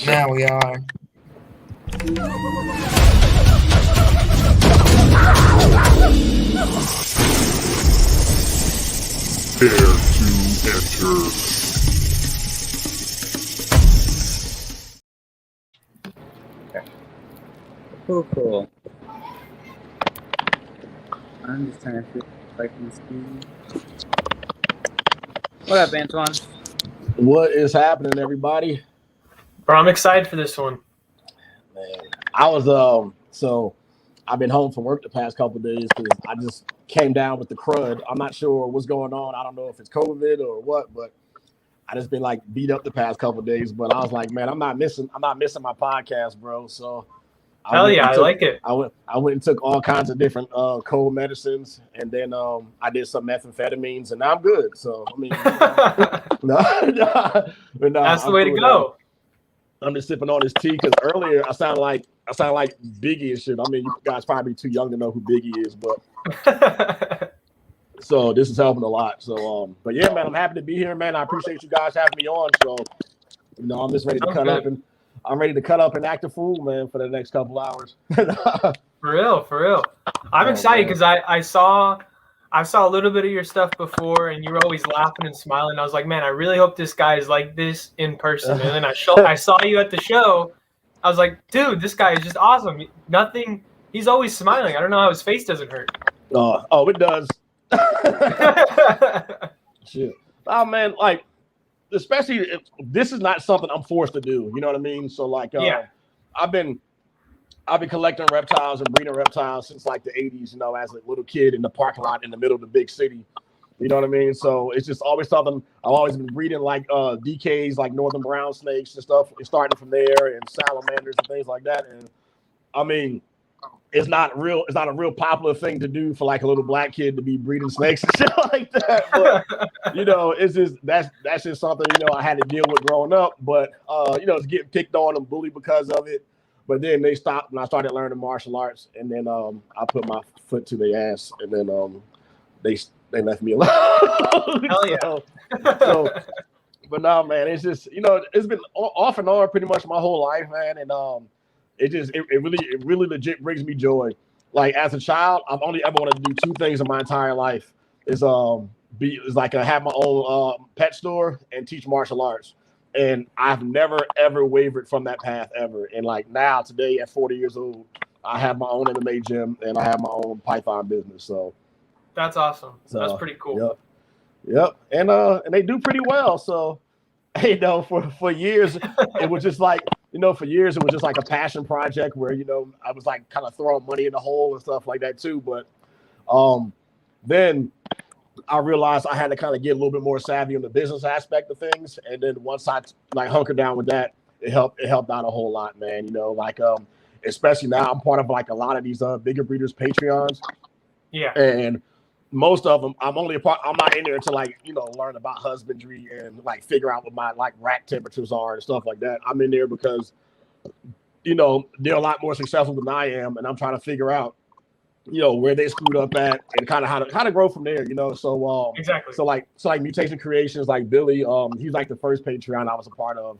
Now we are. Dare to enter. Cool. I'm just trying to like this game. What up, Antoine? What is happening, everybody? Bro, I'm excited for this one. Man, I was so I've been home from work the past couple of days because I just came down with the crud. I'm not sure what's going on. I don't know if it's COVID or what, but I just been like beat up the past couple of days. But I was like, man, I'm not missing my podcast, bro. So I like it. I went and took all kinds of different cold medicines, and then I did some methamphetamines, and now I'm good. So I mean, That's the way to go. I'm just sipping on this tea because earlier I sound like Biggie and shit. I mean, you guys probably too young to know who Biggie is, but so this is helping a lot. So but yeah, man, I'm happy to be here, man. I appreciate you guys having me on. So I'm just ready to cut up and act a fool, man, for the next couple hours. For real. I'm excited because I saw a little bit of your stuff before, and you were always laughing and smiling. I was like, man, I really hope this guy is like this in person. And then I saw you at the show. I was like, dude, this guy is just awesome. He's always smiling. I don't know how his face doesn't hurt. Oh, it does. Shit. Oh, man, like, especially if this is not something I'm forced to do. You know what I mean? So, like, I've been collecting reptiles and breeding reptiles since like the 80s, as a little kid in the parking lot in the middle of the big city. You know what I mean? So it's just always something. I've always been breeding like DKs, like northern brown snakes and stuff. It's starting from there, and salamanders and things like that. And I mean, it's not a real popular thing to do for like a little black kid to be breeding snakes and shit like that. But it's just that's just something I had to deal with growing up. But it's getting picked on and bullied because of it. But then they stopped, and I started learning martial arts, and then I put my foot to their ass, and then they left me alone. Hell yeah. so, but no, man, it's just it's been off and on pretty much my whole life, man, and it really legit brings me joy. Like as a child, I've only ever wanted to do two things in my entire life: is have my own pet store and teach martial arts. And I've never, ever wavered from that path ever. And like now, today at 40 years old, I have my own MMA gym and I have my own Python business. So that's awesome. That's pretty cool. Yep. And they do pretty well. So, for years, it was just like, for years, it was just like a passion project where, I was like kind of throwing money in the hole and stuff like that too. But then I realized I had to kind of get a little bit more savvy on the business aspect of things. And then once I like hunkered down with that, it helped out a whole lot, man. Especially now I'm part of like a lot of these bigger breeders Patreons. Yeah. And most of them, I'm not in there to like, learn about husbandry and like figure out what my like rack temperatures are and stuff like that. I'm in there because, they're a lot more successful than I am. And I'm trying to figure out, where they screwed up at and kind of how to grow from there, So exactly. So like Mutation Creations, like Billy, he's like the first Patreon I was a part of.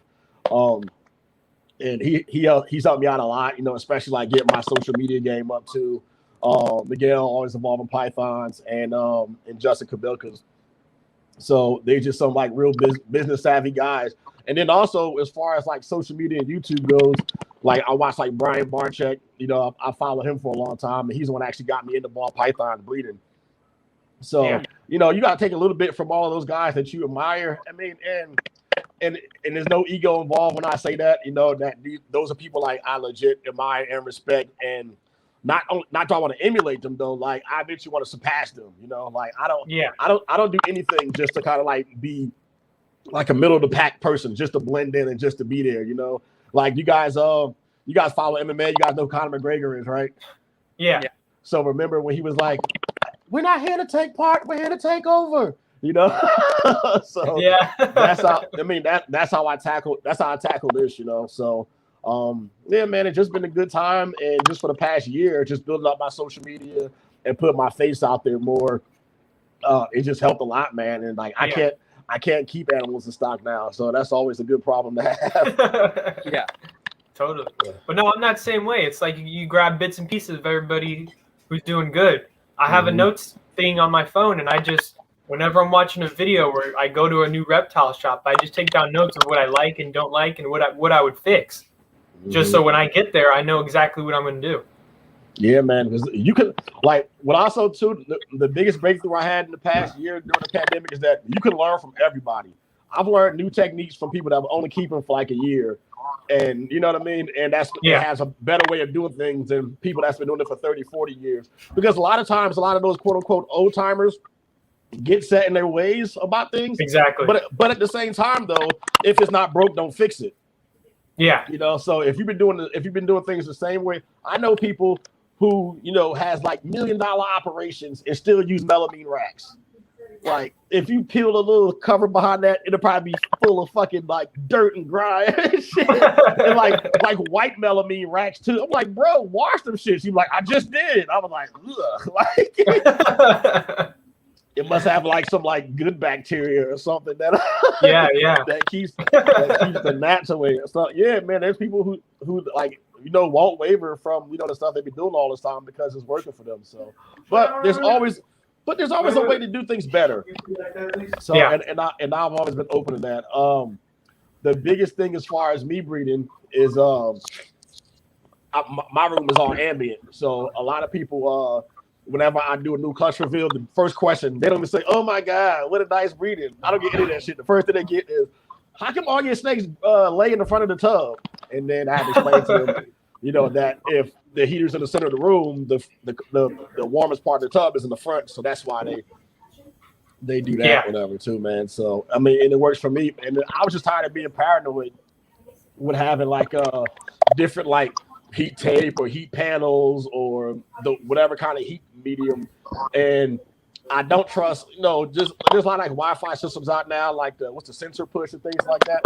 And he's helped me out a lot, especially like getting my social media game up too. Miguel, always evolving pythons, and Justin Kabilkas. So they're just some like real business savvy guys. And then also as far as like social media and YouTube goes, like I watch like Brian Barczyk, I followed him for a long time, and he's the one that actually got me into ball python breeding. So, you got to take a little bit from all of those guys that you admire. I mean, and there's no ego involved when I say that, those are people like I legit admire and respect, and not do I want to emulate them though. Like I eventually want to surpass them, like I don't do anything just to kind of like be like a middle of the pack person, just to blend in and just to be there, like you guys follow MMA, you guys know Conor McGregor is, right? Yeah. So remember when he was like, we're not here to take part, we're here to take over, So yeah, that's how I tackle this, So yeah, man, it's just been a good time, and just for the past year, just building up my social media and putting my face out there more, it just helped a lot, man. And like I can't keep animals in stock now, so that's always a good problem to have. Yeah. Totally. But no, I'm that same way. It's like you grab bits and pieces of everybody who's doing good. I have a notes thing on my phone, and I just, whenever I'm watching a video where I go to a new reptile shop, I just take down notes of what I like and don't like and what I would fix. Just so when I get there, I know exactly what I'm going to do. Yeah, man. Because you can, like, what also, too, the biggest breakthrough I had in the past year during the pandemic is that you can learn from everybody. I've learned new techniques from people that have only keep them for like a year. And you know what I mean? And it has a better way of doing things than people that's been doing it for 30, 40 years. Because a lot of times, a lot of those quote unquote old timers get set in their ways about things. Exactly. But at the same time, though, if it's not broke, don't fix it. Yeah. You know, so if you've been doing things the same way, I know people who, you know, has like $1 million operations and still use melamine racks. Like, if you peel a little cover behind that, it'll probably be full of fucking like dirt and grime and shit. And like white melamine racks too. I'm like, bro, wash them shits. He's like, I just did. I was like, ugh. Like, it must have like some like good bacteria or something that that keeps the gnats away. So yeah, man, there's people who like, you know, won't waver from, you know, the stuff they've been doing all this time because it's working for them. So, but there's always a way to do things better. So and I've always been open to that. The biggest thing as far as me breeding is my room is all ambient. So a lot of people whenever I do a new clutch reveal, the first question, they don't even say, "Oh my God, what a nice breeding." I don't get any of that shit. The first thing they get is, "How come all your snakes lay in the front of the tub?" And then I have to explain to them, you know, that if the heater's in the center of the room, the warmest part of the tub is in the front, so that's why they do that, whatever, too, man. So I mean, and it works for me. And I was just tired of being paranoid with having like different like heat tape or heat panels or whatever kind of heat medium. And I don't trust, you know, just there's a lot of like Wi-Fi systems out now, like what's the sensor push and things like that.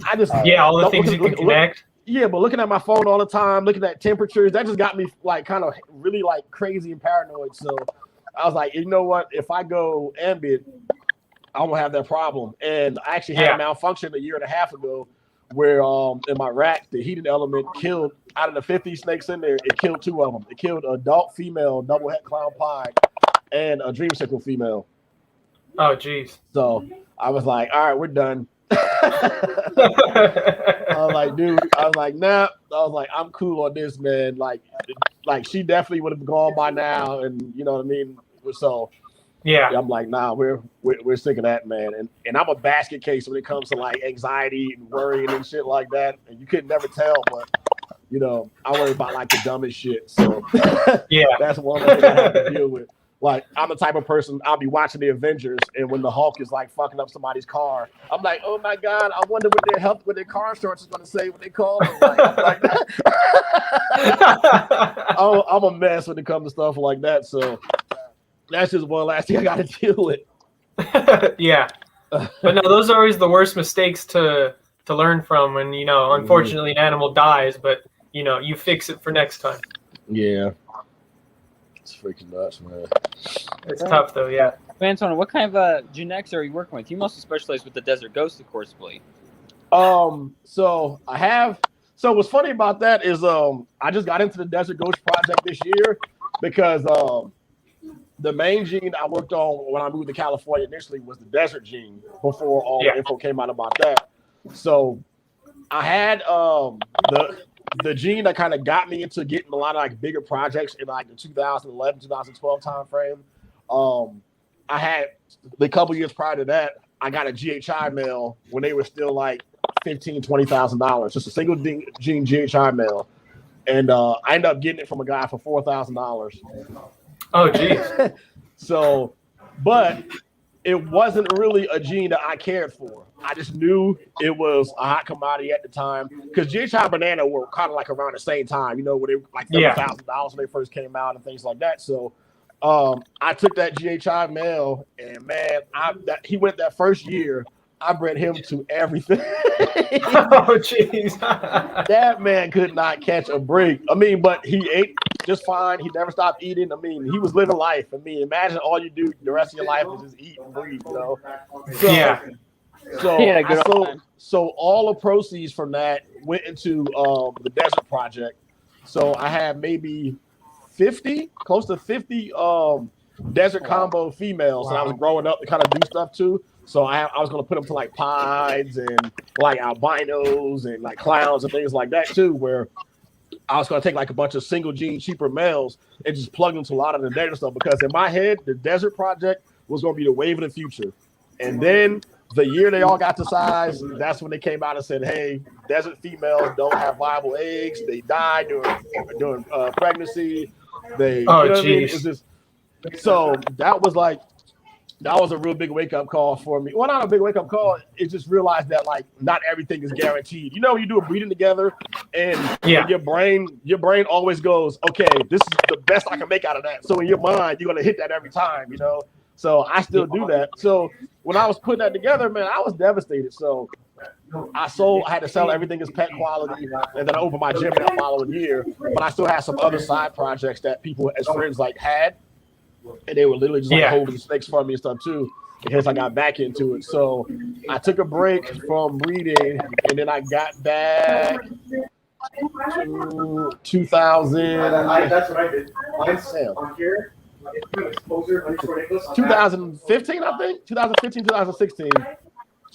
I just all the things you can connect. Yeah, but looking at my phone all the time, looking at temperatures, that just got me like kind of really like crazy and paranoid. So I was like, you know what? If I go ambient, I won't have that problem. And I actually had a malfunction a year and a half ago where in my rack, the heating element killed, out of the 50 snakes in there, it killed 2 of them. It killed an adult female double het clown pied and a dreamsicle female. Oh, geez. So I was like, all right, we're done. I was like, dude, nah. I was like, I'm cool on this, man. Like she definitely would have gone by now, and you know what I mean. So I'm like, nah, we're sick of that, man. And I'm a basket case when it comes to like anxiety and worrying and shit like that. And you could never tell, but you know, I worry about like the dumbest shit. So that's one thing I have to deal with. Like, I'm the type of person, I'll be watching the Avengers, and when the Hulk is like fucking up somebody's car, I'm like, oh my God, I wonder what their car insurance is going to say when they call them. Like I'm a mess when it comes to stuff like that. So that's just one last thing I got to deal with. But no, those are always the worst mistakes to learn from. And, you know, unfortunately, an animal dies, but, you know, you fix it for next time. Yeah. It's freaking nuts, man. It's tough, though, Antoine, what kind of genetics are you working with? You mostly specialize with the Desert Ghost, of course, Billy. So what's funny about that is I just got into the Desert Ghost project this year because the main gene I worked on when I moved to California initially was the desert gene before all the info came out about that. So I had the gene that kind of got me into getting a lot of like bigger projects in like the 2011, 2012 time frame. I had the couple years prior to that, I got a GHI male when they were still like $15,000, $20,000, just a single gene GHI male. And I ended up getting it from a guy for $4,000. Oh, geez. So, but it wasn't really a gene that I cared for. I just knew it was a hot commodity at the time because GHI banana were kind of like around the same time, you know, when they were like $30,000 when they first came out and things like that. So I took that GHI male and man, he went that first year. I bred him to everything. Oh, jeez. That man could not catch a break. I mean, but he ate just fine. He never stopped eating. I mean, he was living life. I mean, imagine all you do the rest of your life is just eat and breathe, you know? So, So He had a good I old sold. time. So all the proceeds from that went into the desert project. So I had maybe 50, close to 50 desert combo females, and I was growing up to kind of do stuff too. So I was gonna put them to like pies and like albinos and like clowns and things like that too, where I was gonna take like a bunch of single gene cheaper males and just plug them to a lot of the desert stuff because in my head the desert project was gonna be the wave of the future. And then the year they all got to size, that's when they came out and said, "Hey, desert females don't have viable eggs. They die during pregnancy. They, Oh, you know what I mean? It's jeez. just so that was a real big wake up call for me. Well, not a big wake up call. It just realized that like not everything is guaranteed. You know, when you do a breeding together, and your brain always goes, "Okay, this is the best I can make out of that." So in your mind, you're gonna hit that every time. You know. So I still do that. So when I was putting that together, man, I was devastated. So I had to sell everything as pet quality, and then I opened my gym that following year. But I still had some other side projects that people as friends like had, and they were literally just like holding the snakes for me and stuff too. In case I got back into it. So I took a break from breeding, and then I got back to 2000. That's what I did. Mine's on here. 2015, I think. 2015, 2016.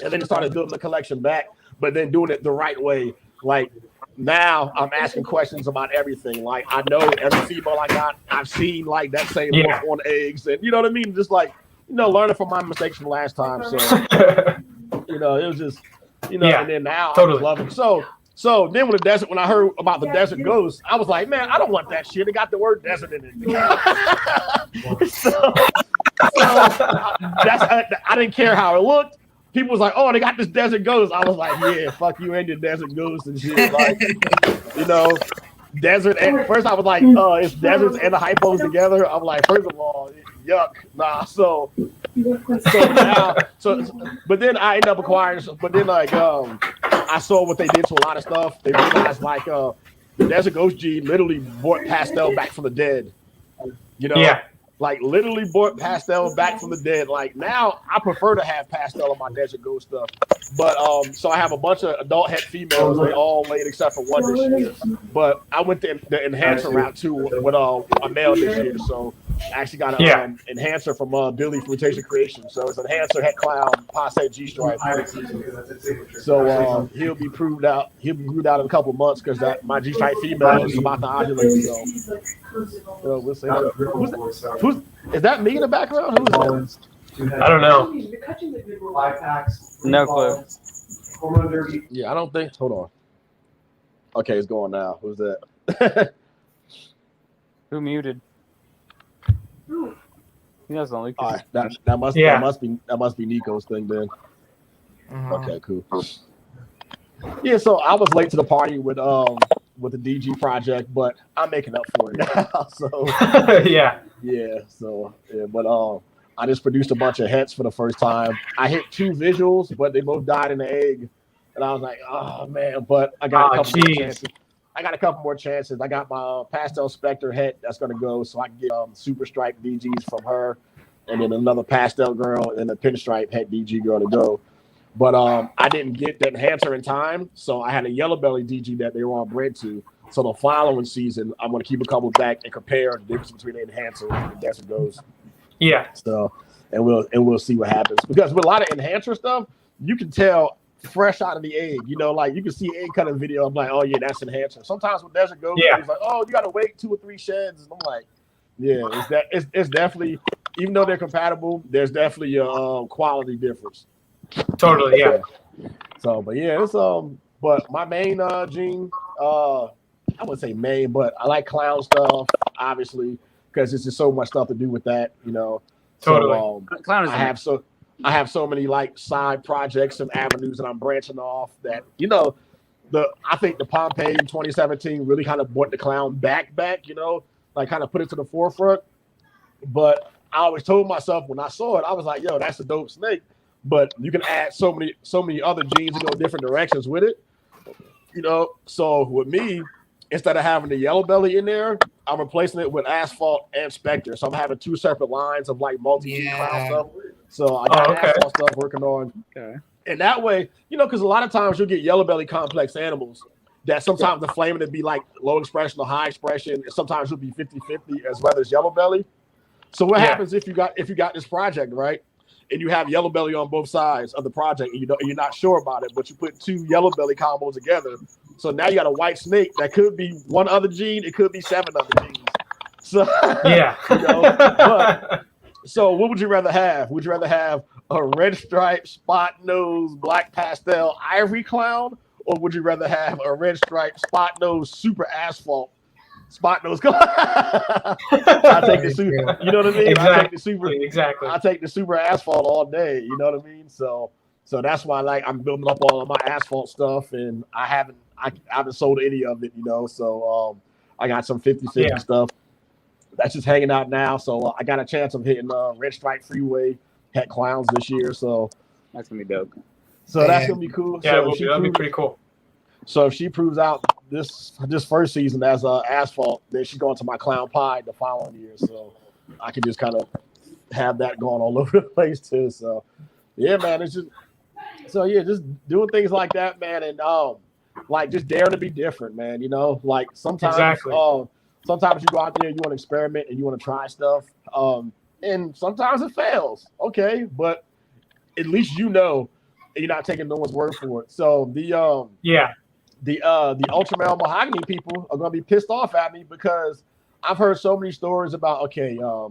And then started building the collection back, but then doing it the right way. Like now I'm asking questions about everything. Like I know every female I got, I've seen like that same look on eggs. And you know what I mean? Just like, learning from my mistakes from last time. So, it was just, and then now I just love it. So then when I heard about the desert ghost, I was like, man, I don't want that shit. It got the word desert in it. I didn't care how it looked. People was like, oh, they got this desert ghost. I was like, yeah, fuck you and your desert ghost and shit. Like, desert. And first I was like, it's deserts and the hypos together. I'm like, first of all, yuck. Nah, but then I ended up acquiring, but then like, I saw what they did to a lot of stuff. They realized like the Desert Ghost G literally brought Pastel back from the dead. Like literally brought Pastel back from the dead. Like now I prefer to have Pastel on my Desert Ghost stuff. But so I have a bunch of adult het females. They all laid except for one this year. But I went the enhancer route too with a male this year. So I actually got an enhancer from Billy from Mutation Creation. So it's enhancer, het clown, passe G-stripe. So he'll be proved out. He'll be proved out in a couple months because my G-stripe female is about to ovulate. So we'll see. Is that me in the background? Who is that? I don't know. No clue. Yeah, I don't think. Hold on. Okay, it's going now. Who's that? Who muted? He doesn't Lukas. All right, that must be Nico's thing then. Okay, cool. Yeah, so I was late to the party with the DG project, but I'm making up for it now. So but I just produced a bunch of hets for the first time. I hit 2 visuals, but they both died in the egg, and I was like, oh man! But I got a couple more chances. I got my Pastel Spectre het that's gonna go, so I can get super stripe DGs from her, and then another pastel girl and a pinstripe het DG girl to go. But I didn't get the enhancer in time, so I had a yellow belly DG that they were all bred to. So the following season, I'm gonna keep a couple back and compare the difference between the enhancer and the Desert Ghost. Yeah. So and we'll see what happens, because with a lot of enhancer stuff, you can tell fresh out of the egg. Like you can see egg cutting video. I'm like, oh yeah, that's enhancer. Sometimes with Desert Ghost, it's like, oh, you gotta wait 2 or 3 sheds. And I'm like, yeah, it's definitely, even though they're compatible, there's definitely a quality difference. Totally, yeah. So, but yeah, it's but my main gene, I wouldn't say main, but I like clown stuff, obviously, because it's just so much stuff to do with that, Totally. So, Clown is I have so many like side projects and avenues that I'm branching off that, I think the Pompeii in 2017 really kind of brought the clown back, like kind of put it to the forefront. But I always told myself when I saw it, I was like, yo, that's a dope snake. But you can add so many other genes to go different directions with it. So with me, instead of having the yellow belly in there, I'm replacing it with Asphalt and Spectre. So I'm having 2 separate lines of like multi-gene clown stuff. So I got Asphalt stuff working on And that way, because a lot of times you'll get yellow belly complex animals that sometimes the flaming would be like low expression or high expression, and sometimes it'll be 50-50 as well as yellow belly. So what happens if you got this project, right? And you have yellow belly on both sides of the project, and you're not sure about it, but you put two yellow belly combos together. So now you got a white snake that could be one other gene, it could be 7 other genes. So so what would you rather have? Would you rather have a red stripe, spot nose, black pastel ivory clown, or would you rather have a red stripe, spot nose, super asphalt spot nose clown? I take the super. You know what I mean? Exactly. I take the super. Exactly. I take the super asphalt all day. You know what I mean? So that's why I'm building up all of my asphalt stuff, and I haven't sold any of it. So I got some 50-50 stuff that's just hanging out now. So I got a chance of hitting Red Stripe Freeway Het Clowns this year. So that's gonna be dope. So that's gonna be cool. Yeah, so that'll be pretty cool. So if she proves out this first season as asphalt, then she's going to my clown pie the following year. So I can just kind of have that going all over the place too. So yeah, man, it's just just doing things like that, man, and like just daring to be different, man. Like sometimes sometimes you go out there, you want to experiment and you want to try stuff, and sometimes it fails. Okay, but at least you're not taking no one's word for it. So the ultra male mahogany people are gonna be pissed off at me because I've heard so many stories about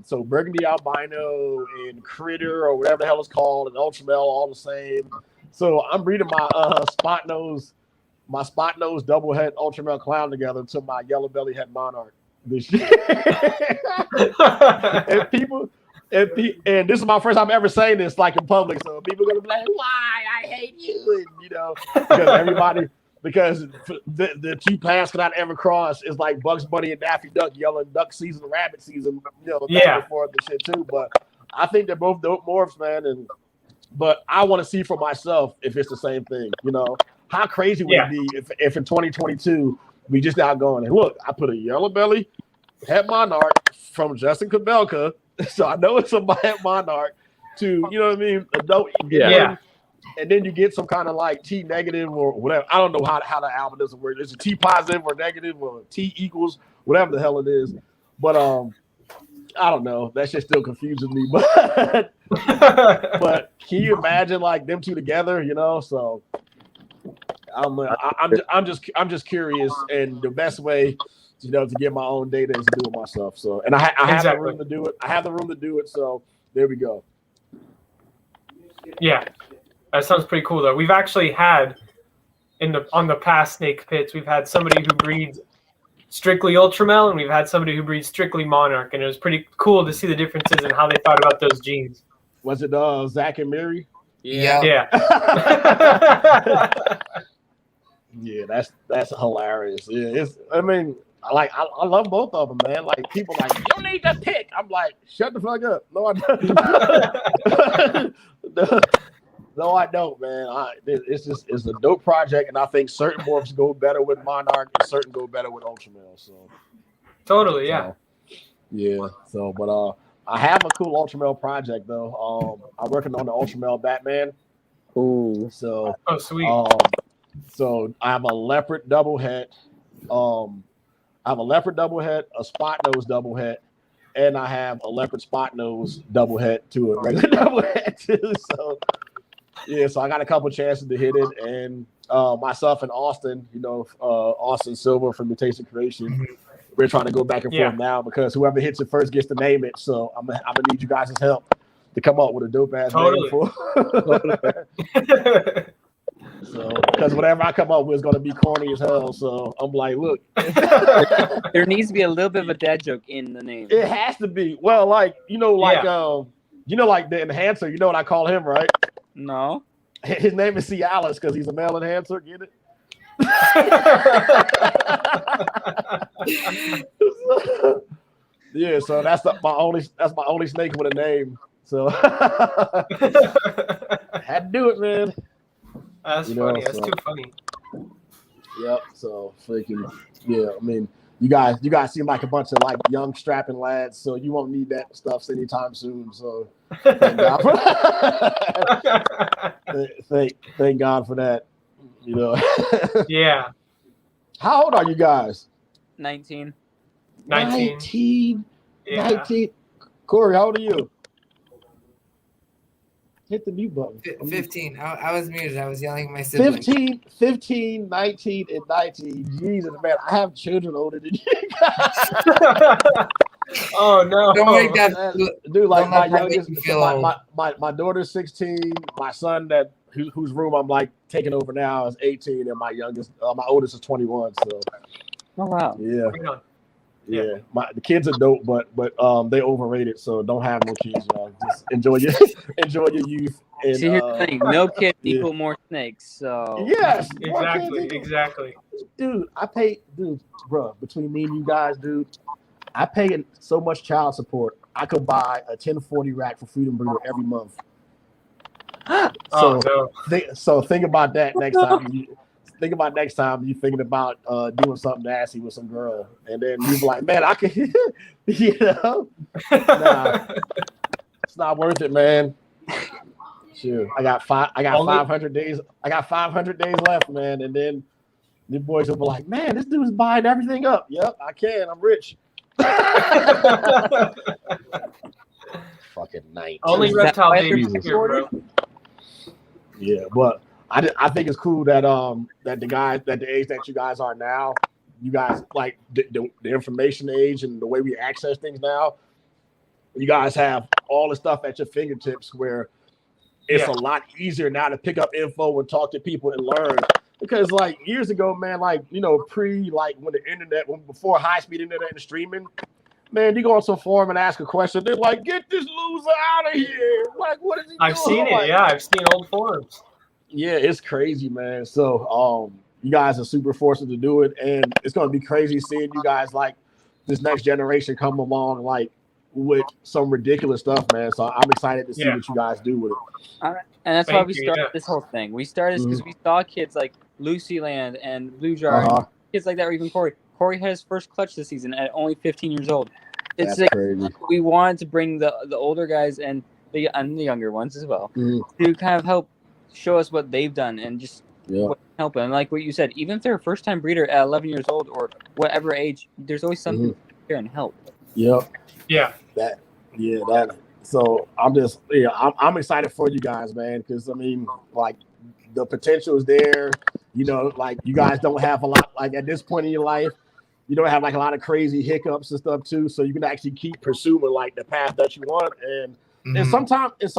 so burgundy albino and critter or whatever the hell it's called and ultra male all the same. So I'm breeding my spot nose double head ultra male clown together to my yellow belly head monarch this year. And this is my first time ever saying this like in public, so people are gonna be like, "Why I hate you?" And because the two paths cannot ever cross is like Bugs Bunny and Daffy Duck, yelling duck season, rabbit season, back and forth and shit too. But I think they're both dope morphs, man. But I want to see for myself if it's the same thing. How crazy would it be if in 2022 we just now going and look, I put a yellow belly het monarch from Justin Kabelka. So I know it's a monarch to, adult. And then you get some kind of like T negative or whatever. I don't know how the albinism works. Is it T positive or negative or T equals whatever the hell it is. But I don't know. That shit still confuses me. But can you imagine like them two together? So I'm just curious, and the best way to get my own data is to do it myself. So, and I have the room to do it. I have the room to do it. So there we go. Yeah, that sounds pretty cool though. We've actually had on the past snake pits, we've had somebody who breeds strictly ultramel, and we've had somebody who breeds strictly monarch, and it was pretty cool to see the differences in how they thought about those genes. Was it Zach and Mary? Yeah. Yeah, that's hilarious. Yeah, I love both of them, man. Like people like, you need to pick. I'm like, shut the fuck up. No, I don't. No, I don't, man. It's a dope project, and I think certain morphs go better with monarch and certain go better with ultramel. So totally, yeah. So but I have a cool ultramel project though. I'm working on the ultramel Batman. Ooh. So sweet. So I have a leopard double head. I have a leopard double head, a spot nose double head, and I have a leopard spot nose double head to a regular double head too. So so I got a couple chances to hit it, and myself and Austin, Austin Silver from Mutation Creation, we're trying to go back and forth now because whoever hits it first gets to name it. So I'm gonna need you guys' help to come up with a dope ass name for. So, because whatever I come up with is going to be corny as hell. So I'm like, look, there needs to be a little bit of a dad joke in the name. It has to be. Well, like like the enhancer. You know what I call him, right? No. His name is Cialis because he's a male enhancer. Get it? Yeah. So that's my only snake with a name. So had to do it, man. That's funny. That's too funny. Yep. So freaking I mean, you guys seem like a bunch of like young strapping lads, so you won't need that stuff anytime soon. So thank God for that. thank God for that. You know. Yeah. How old are you guys? 19. 19. Yeah. 19. Corey, how old are you? Hit the mute button. 15. I was muted. I was yelling at my siblings. 15, 19, and 19. Jesus, man, I have children older than you guys. Oh no! Don't make that, dude. Like don't my let that youngest, make you feel old. my daughter's 16. My son whose room I'm like taking over now is 18, and my oldest is 21. So, Oh wow. yeah. Yeah. Yeah, the kids are dope, but they overrated. So don't have no kids, y'all. Just enjoy your youth. And, See, here's the thing: no kids yeah. equal more snakes. So yes, Exactly. Dude, bro. Between me and you guys, dude, I pay so much child support. I could buy a 1040 rack for Freedom Breeder every month. So think about that next time. Think about next time you thinking about doing something nasty with some girl, and then you're like, man, I could, you know, nah, it's not worth it, man. Sure, I got 500 days. I got 500 days left, man, and then the boys will be like, man, this dude's buying everything up. Yep, I can. I'm rich. Fucking 19. Only reptile babies here, bro. Yeah, but I think it's cool that the age that you guys are now, you guys like the information age and the way we access things now. You guys have all the stuff at your fingertips where it's a lot easier now to pick up info and talk to people and learn. Because like years ago, man, like before high speed internet and streaming, man, you go on some forum and ask a question, they're like, get this loser out of here. Like, what is he doing? I've seen it, yeah. I've seen old forums. Yeah, it's crazy, man. So you guys are super fortunate to do it, and it's gonna be crazy seeing you guys like this next generation come along like with some ridiculous stuff, man. So I'm excited to see what you guys do with it. And that's why we started this whole thing. We started because we saw kids like Lucyland and Blue Jar, kids like that, or even Corey. Corey had his first clutch this season at only 15 years old. It's That's crazy. We wanted to bring the older guys and the younger ones as well to kind of help show us what they've done and just help them. And like what you said, even if they're a first-time breeder at 11 years old or whatever age, there's always something to care and help. Yep. Yeah. So I'm excited for you guys, man, because I mean, like the potential is there. You know, like you guys don't have a lot, like at this point in your life, you don't have like a lot of crazy hiccups and stuff too. So you can actually keep pursuing like the path that you want. And sometimes it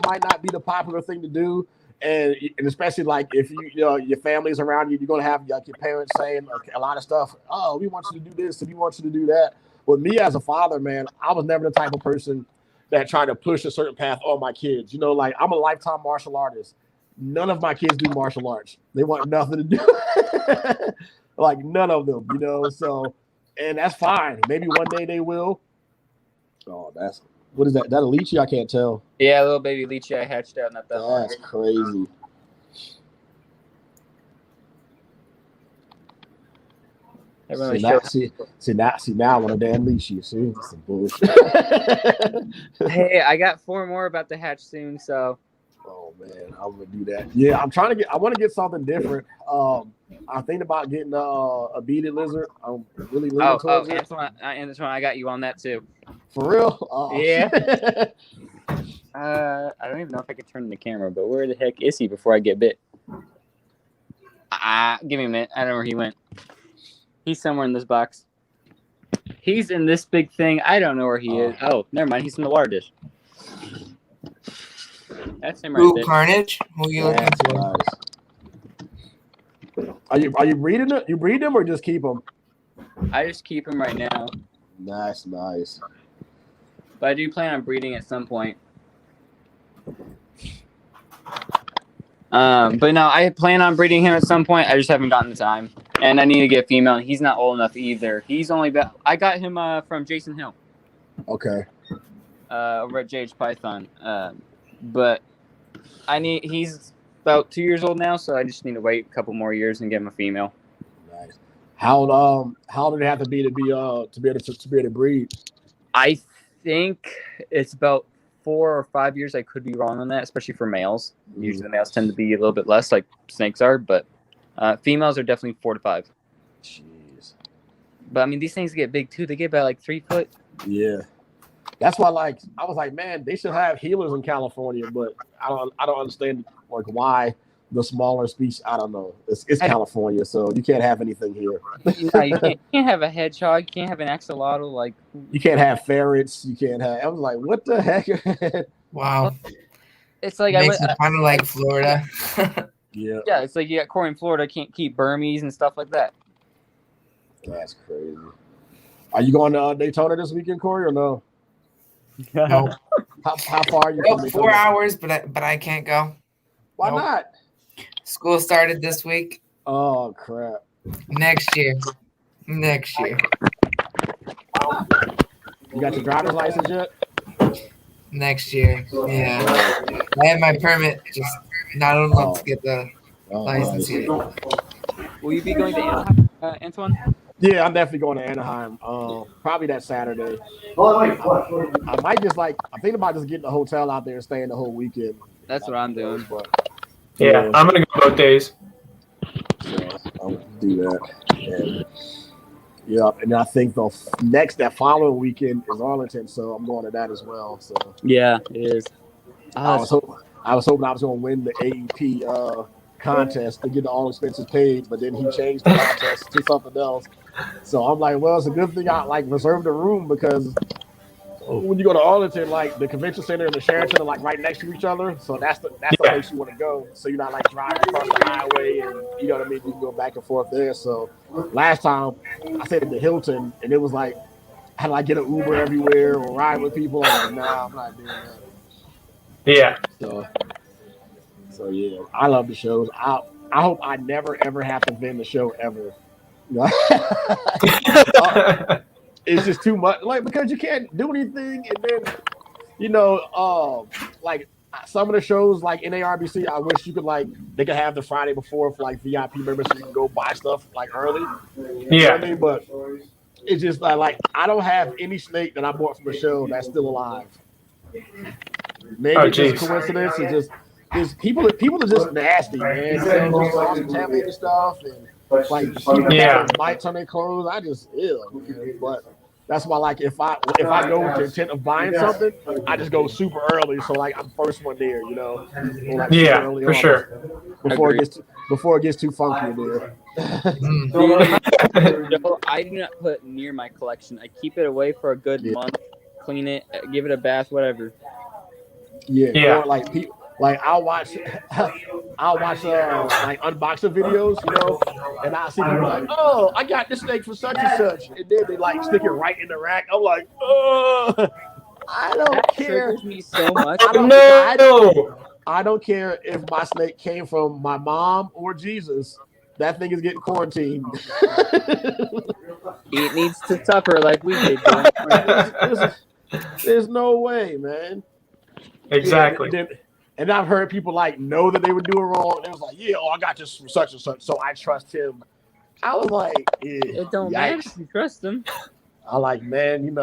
might not be the popular thing to do. And especially like if your family's around you, you're gonna have like your parents saying a lot of stuff. Oh, we want you to do this, and we want you to do that. With me as a father, man, I was never the type of person that tried to push a certain path on my kids. You know, like I'm a lifetime martial artist. None of my kids do martial arts. They want nothing to do. Like none of them, you know. So, and that's fine. Maybe one day they will. Oh, what is that? That a lychee? I can't tell. Yeah, a little baby lychee I hatched out not that long. That's crazy. See now when a damn lychee. See, it's some bullshit. Hey, I got 4 more about to hatch soon, so. Oh man, I'm gonna do that. Yeah, I want to get something different. I'm thinking about getting a beaded lizard. I'm really leaning towards it. Antoine, I got you on that too. For real? Oh, yeah. I don't even know if I can turn the camera, but where the heck is he before I get bit? Give me a minute. I don't know where he went. He's somewhere in this box. He's in this big thing. I don't know where he is. Oh, never mind. He's in the water dish. That's him right there. Carnage? Who you looking for? Are you breeding it? You breed them or just keep them? I just keep him right now. Nice. But I do plan on breeding at some point. But no, I plan on breeding him at some point. I just haven't gotten the time. And I need to get a female. And he's not old enough either. He's only I got him from Jason Hill. Okay. Over at JH Python. But he's about 2 years old now, so I just need to wait a couple more years and get him a female. Nice. How did it have to be able to breed? I think it's about 4 or 5 years. I could be wrong on that, especially for males. Usually the males tend to be a little bit less, like snakes are, but females are definitely 4 to 5. Jeez. But I mean, these things get big too. They get about like 3 foot. Yeah. That's why, like, I was like, man, they should have healers in California, but I don't understand like why the smaller species. I don't know. It's California, so you can't have anything here. No, you can't have a hedgehog. You can't have an axolotl. Like you can't have ferrets. You can't have. I was like, what the heck? Wow. it's like Makes it kind of like Florida. Yeah. Yeah, it's like you got Corey in Florida. Can't keep Burmese and stuff like that. That's crazy. Are you going to Daytona this weekend, Corey, or no? No. How far are you? Well, 4 hours, but I can't go. Why Nope. not? School started this week. Oh crap! Next year. Next year. You got your driver's license yet? Next year. Yeah. I have my permit, just not enough to get the license yet. Will you be going to Anaheim, Antoine? Yeah, I'm definitely going to Anaheim. Probably that Saturday. I might just I'm thinking about just getting a hotel out there and staying the whole weekend. That's what I'm doing. But Yeah, I'm gonna go both days. so I'll do that. And, yeah, and I think that following weekend is Arlington, so I'm going to that as well. So Yeah, it is. I was hoping I was going to win the AEP contest to get the all expenses paid, but then he changed the contest to something else. So I'm like, well, it's a good thing I reserved a room, because when you go to Arlington, like the convention center and the Sheraton are like right next to each other. So that's the place you want to go. So you're not like driving across the highway, and you know what I mean. You can go back and forth there. So last time I stayed at the Hilton, and it was like, how do I get an Uber everywhere or ride with people? I'm like, nah, I'm not doing that. Yeah. So yeah, I love the shows. I hope I never ever have to vend the show ever. It's just too much, like, because you can't do anything, and then like some of the shows like NARBC, I wish you could they could have the Friday before for like VIP members, so you can go buy stuff like early. You know what I mean? But it's just like I don't have any snake that I bought from a show that's still alive. Maybe it's just a coincidence. It's just people are just nasty, man. Hospitality and stuff, and like lights on their clothes. I just man. But that's why, like, if I go with the intent of buying something, I just go super early, so like I'm first one there, or, like, for sure. Before it gets too funky in there. I do not put near my collection. I keep it away for a good month, clean it, give it a bath, whatever. Yeah. Or like I'll watch like unboxing videos, and I see people like, oh, I got this snake for such and such, and then they like stick it right in the rack. I'm like, oh, I don't care. Triggers me so much. I don't care if my snake came from my mom or Jesus. That thing is getting quarantined. It needs to suffer like we did. There's no way, man. Exactly. And I've heard people know that they would do it wrong. They was like, I got this from such and such, so I trust him. I was like, it don't matter if you trust them. I like, man, you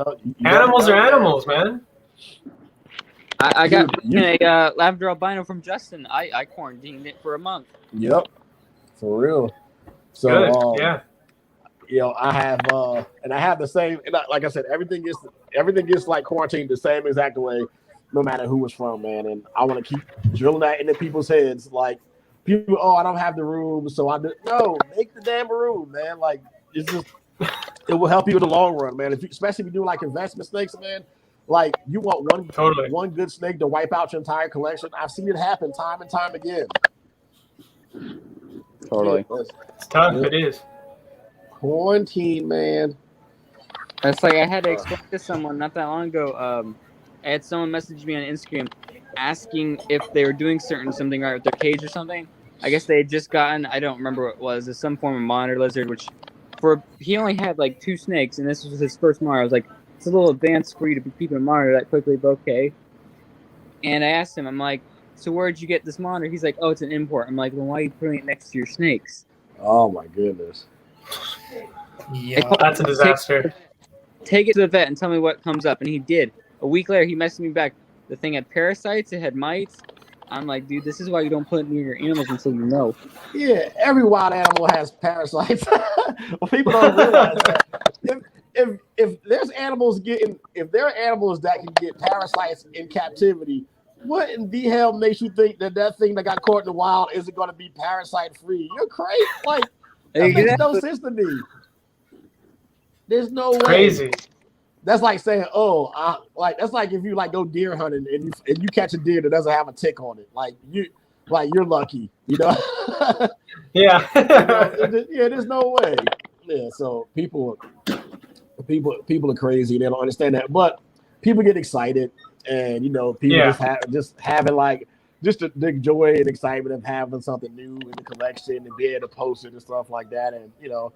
animals are animals, man. I got a Labrador albino from Justin. I quarantined it for a month. Yep, for real. So good. I have and I have the same. And like I said, everything gets like quarantined the same exact way, no matter who it's from, man. And I want to keep drilling that into people's heads. Like, people, I don't have the room, so no, make the damn room, man. Like, it's just, it will help you in the long run, man. Especially if you do like investment snakes, man. Like, you want one good snake to wipe out your entire collection. I've seen it happen time and time again. Totally. It's tough. It is. Quarantine, man. That's like I had to explain to someone not that long ago. I had someone message me on Instagram asking if they were doing something right with their cage or something. I guess they had just gotten, I don't remember what it was, it's some form of monitor lizard, which he only had like 2 snakes, and this was his first monitor. I was like, it's a little advanced for you to be keeping a monitor that quickly, but okay. And I asked him, I'm like, so where'd you get this monitor? He's like, oh, it's an import. I'm like, well, why are you putting it next to your snakes? Oh my goodness. Yeah, that's a disaster. Take it to the vet and tell me what comes up. And he did. A week later, he messaged me back. The thing had parasites. It had mites. I'm like, dude, this is why you don't put it near your animals until you know. Yeah, every wild animal has parasites. Well, people don't realize that. If there's animals if there are animals that can get parasites in captivity, what in the hell makes you think that thing that got caught in the wild isn't going to be parasite free? You're crazy. Like that makes no sense to me. There's no way. Crazy. That's like saying, that's like if you like go deer hunting and you catch a deer that doesn't have a tick on it. You're lucky, you know. Yeah. Yeah, there's no way. Yeah, so people are crazy. They don't understand that, but people get excited, and you know, people just having like just the joy and excitement of having something new in the collection and being able to post it and stuff like that, and you know,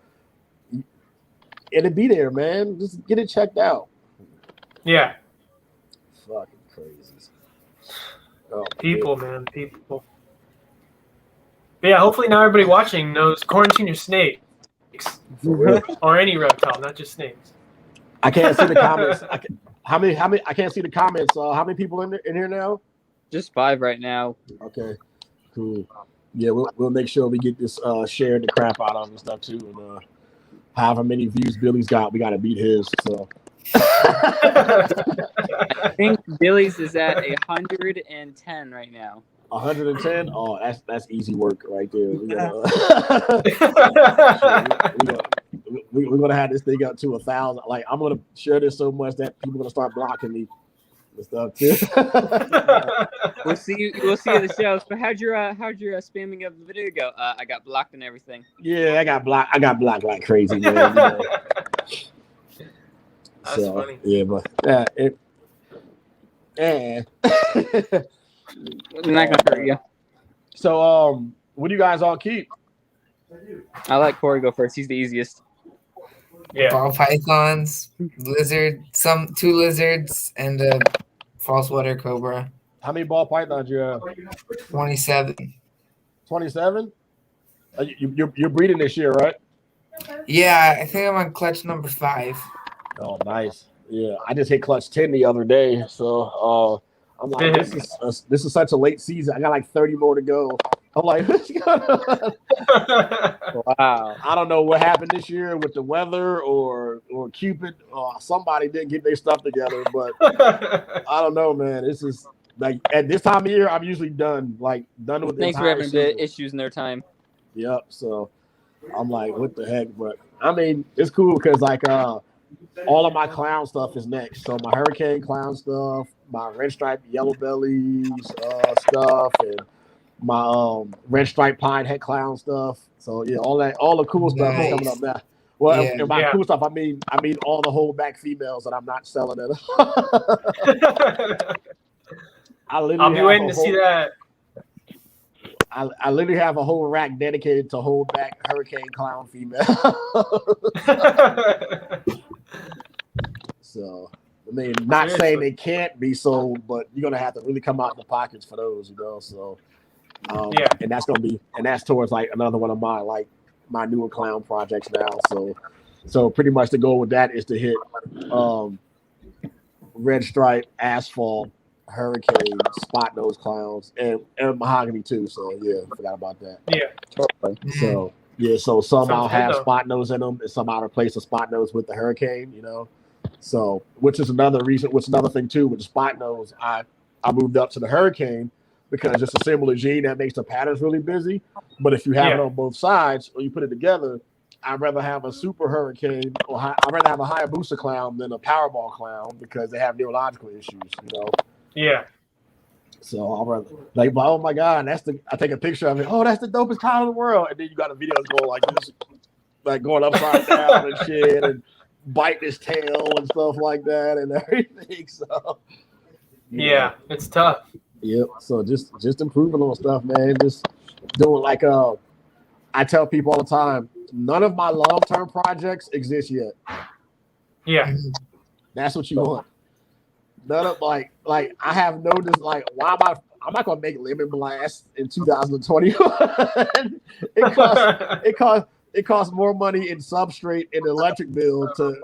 it'll be there, man. Just get it checked out. Yeah. Fucking crazy. Oh, people, man, people. But yeah, hopefully now everybody watching knows quarantine your snakes. Or any reptile, not just snakes. I can't see the comments. I can't see the comments. How many people in here now? Just 5 right now. Okay, cool. Yeah, we'll make sure we get this shared the crap out of and stuff too. And however many views Billy's got, we got to beat his. So I think Billy's is at 110 right now. 110? Oh, that's easy work right there. We're gonna have this thing up to 1,000. Like I'm gonna share this so much that people are gonna start blocking me and stuff too. We'll see you at the shows. But how'd your spamming of the video go? I got blocked and everything. Yeah, I got blocked like crazy, man. You know. That's funny. Yeah, but I'm not gonna hurt you. So what do you guys all keep? I let Corey go first. He's the easiest. Yeah. Ball pythons, lizard, 2 lizards, and a false water cobra. How many ball pythons you have? 27. 27? You're breeding this year, right? Yeah, I think I'm on clutch number 5. Oh, nice. Yeah, I just hit clutch 10 the other day, so I'm like, this is such a late season. I got like 30 more to go. I'm like, wow. I don't know what happened this year with the weather or Cupid. Somebody didn't get their stuff together, but I don't know, man. This is like at this time of year, I'm usually done with the Thanks for having the issues in their time. Yep. So I'm like, what the heck? But I mean, it's cool because like all of my clown stuff is next. So my hurricane clown stuff, my red stripe yellow bellies stuff, and my red stripe pine head clown stuff. So yeah, all the cool stuff is coming up now. Well, and by cool stuff, I mean all the holdback females that I'm not selling it. I'll be waiting to see that. I literally have a whole rack dedicated to hold back hurricane clown female. So, I mean, not saying they can't be sold, but you're gonna have to really come out in the pockets for those, you know. So, and that's towards like another one of my newer clown projects now. So pretty much the goal with that is to hit red stripe, asphalt, hurricane, spot nose clowns, and mahogany too. So yeah, forgot about that. Yeah, totally. So yeah, so some I'll have spot nose in them, and some I'll replace the spot nose with the hurricane. You know, so which is another thing too with the spot nose. I moved up to the hurricane because it's a similar gene that makes the patterns really busy. But if you have it on both sides or you put it together, I'd rather have a super hurricane or I'd rather have a Hayabusa clown than a Powerball clown because they have neurological issues. You know. Yeah. So I'll rather like, oh my god, I take a picture of it. Oh, that's the dopest clown in the world, and then you got a video going like this, like going upside down and shit, and biting his tail and stuff like that, and everything. So yeah, it's tough. Yep. So just improving on stuff, man. Just doing like I tell people all the time, none of my long-term projects exist yet. Yeah. That's what you want. None of like I have no like why am I'm not gonna make lemon blast in 2021. It costs more money in substrate and electric bill to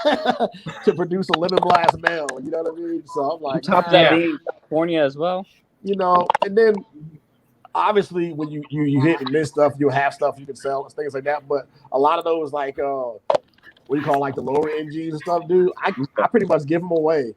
to produce a lemon blast male. You know what I mean? So I'm like, On top of that being California as well. you know, and then obviously when you hit and miss stuff, you'll have stuff you can sell and things like that. But a lot of those like what do you call like the lower end jeans and stuff, dude, I pretty much give them away.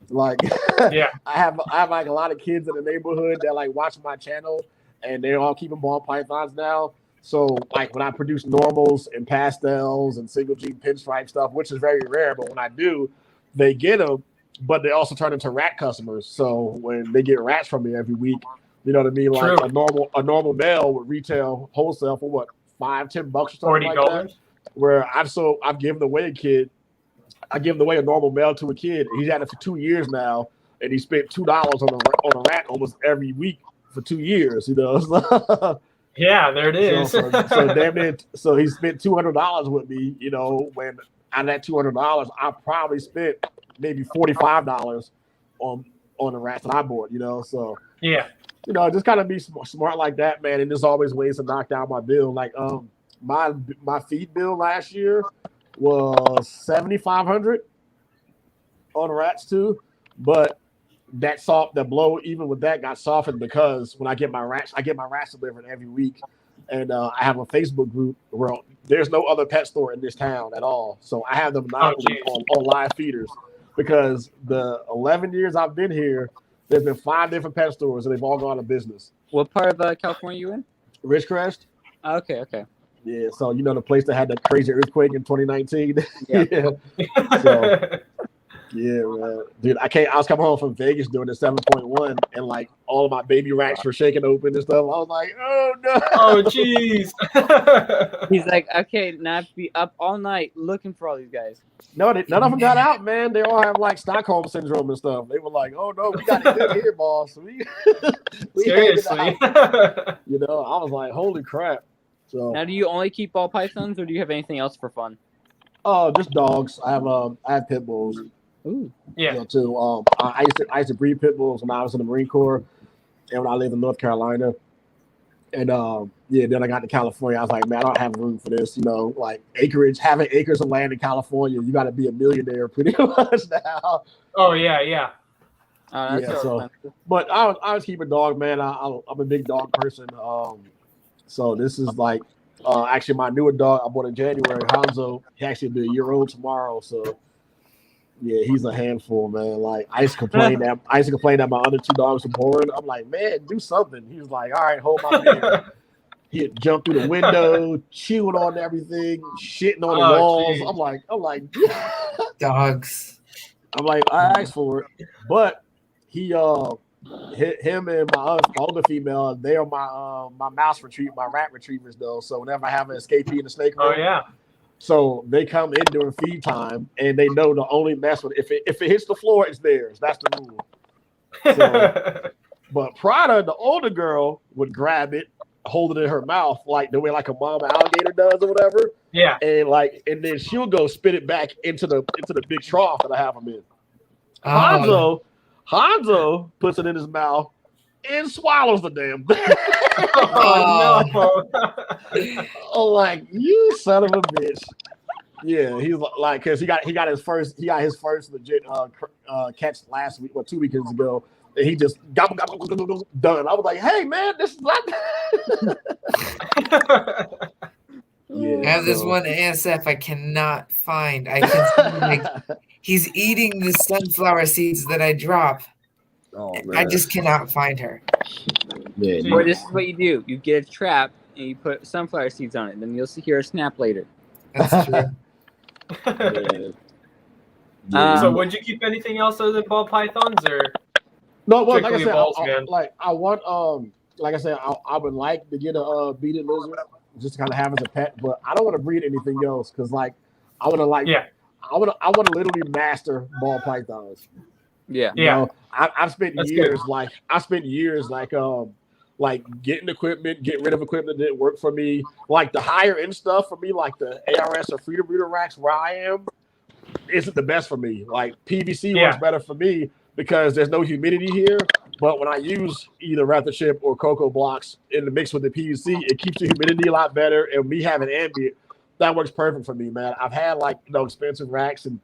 Like I have like a lot of kids in the neighborhood that like watch my channel and they're all keeping ball pythons now. So like when I produce normals and pastels and single G pinstripe stuff, which is very rare, but when I do, they get them, but they also turn into rat customers. So when they get rats from me every week, you know what I mean? Like a normal male would retail wholesale for what, $5-10 or something like that. Where I've given away a kid. I give away a normal male to a kid. He's had it for 2 years now, and he spent $2 on a rat almost every week for 2 years. You know, yeah, there it is. So damn it. So he spent $200 with me. You know, when out of that $200, I probably spent maybe $45 on the rats that I bought. You know, so yeah, you know, just kind of be smart like that, man. And there's always ways to knock down my bill. Like my feed bill last year was $7,500 on rats too, but the blow even with that got softened because when I get my rats delivered every week, and I have a Facebook group where there's no other pet store in this town at all, so I have them monopoly on live feeders because the 11 years I've been here, there's been 5 different pet stores and they've all gone out of business. What part of California you in? Ridgecrest. Okay. Yeah, so you know the place that had that crazy earthquake in 2019. Yeah. So yeah, man. Dude, I was coming home from Vegas doing the 7.1, and like all of my baby racks were shaking open and stuff. I was like, oh no. Oh jeez. He's like, okay, now I have to be up all night looking for all these guys. No, none of them got out, man. They all have like Stockholm syndrome and stuff. They were like, oh no, we got it good here, boss. We Seriously. You know, I was like, holy crap. So now, do you only keep ball pythons, or do you have anything else for fun? Oh, just dogs. I have pit bulls. Ooh, yeah. You know, too. I used to breed pit bulls when I was in the Marine Corps, and when I lived in North Carolina. And then I got to California. I was like, man, I don't have room for this. You know, like having acres of land in California, you got to be a millionaire pretty much now. Oh yeah. But I was keeping dog, man. I'm a big dog person. So this is like actually my newer dog I bought in January, Hanzo. He actually will be a year old tomorrow. So yeah, he's a handful, man. Like I used to complain that my other 2 dogs were boring. I'm like, man, do something. He was like, all right, hold my beer. He'd jump through the window, chewing on everything, shitting on the walls. Geez. I'm like, dogs. I'm like, I asked for it, but him and my older female, they are my my rat retrievers though. So whenever I have an escapee in the snake room, so they come in during feed time and they know to only mess with it. If it hits the floor, it's theirs. That's the rule. So, but Prada, the older girl, would grab it, hold it in her mouth like the way like a mama alligator does or whatever. Yeah. And then she'll go spit it back into the big trough that I have them in. Hanzo puts it in his mouth and swallows the damn thing. Oh no! Oh, like you son of a bitch. Yeah, he's like, cause he got his first legit catch last week or 2 weekends ago, and he just gobble done. I was like, hey man, this is not. I have this one ASF I cannot find. I can see, like, he's eating the sunflower seeds that I drop. Oh, man. I just cannot find her. Yeah. Or this is what you do. You get a trap and you put sunflower seeds on it. Then you'll hear a snap later. That's true. So would you keep anything else other than ball pythons or? No, well, like I said, I want like I said, I would like to get a beaded lizard just to kind of have as a pet, but I don't want to breed anything else because like I want to literally master ball pythons. Yeah. You know, I've spent years getting equipment, getting rid of equipment that didn't work for me. Like the higher end stuff for me, like the ARS or Freedom Breeder racks where I am, isn't the best for me. Like PVC works better for me because there's no humidity here. But when I use either Raptor Chip or Cocoa Blocks in the mix with the PVC, it keeps the humidity a lot better. And me having ambient, that works perfect for me, man. I've had expensive racks and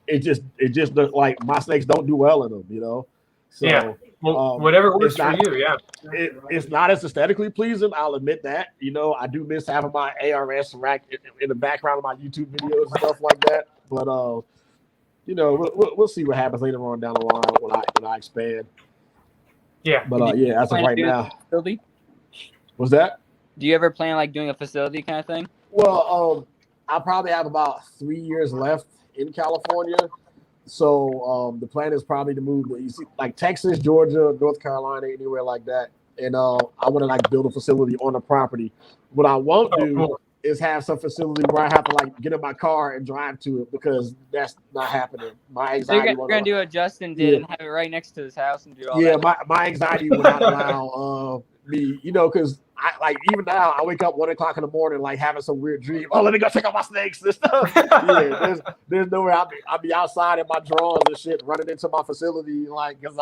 it just look like my snakes don't do well in them, you know. So yeah. Well, whatever works for you, yeah. It's not as aesthetically pleasing. I'll admit that. You know, I do miss having my ARS rack in the background of my YouTube videos and stuff like that. But you know, we'll see what happens later on down the line when I expand. Yeah. But yeah, as of right now. Facility? What's that? Do you ever plan like doing a facility kind of thing? Well, I probably have about 3 years left in California. So the plan is probably to move to like Texas, Georgia, North Carolina, anywhere like that. And I want to like build a facility on the property. What I won't do is have some facility where I have to like get in my car and drive to it, because that's not happening. My anxiety. So you're gonna do what Justin did and have it right next to his house and do all that. My anxiety would not allow me, you know, because I like even now I wake up 1 o'clock in the morning like having some weird dream. Oh, let me go check out my snakes and stuff. Yeah, there's no way I'll be outside in my drawers and shit running into my facility like because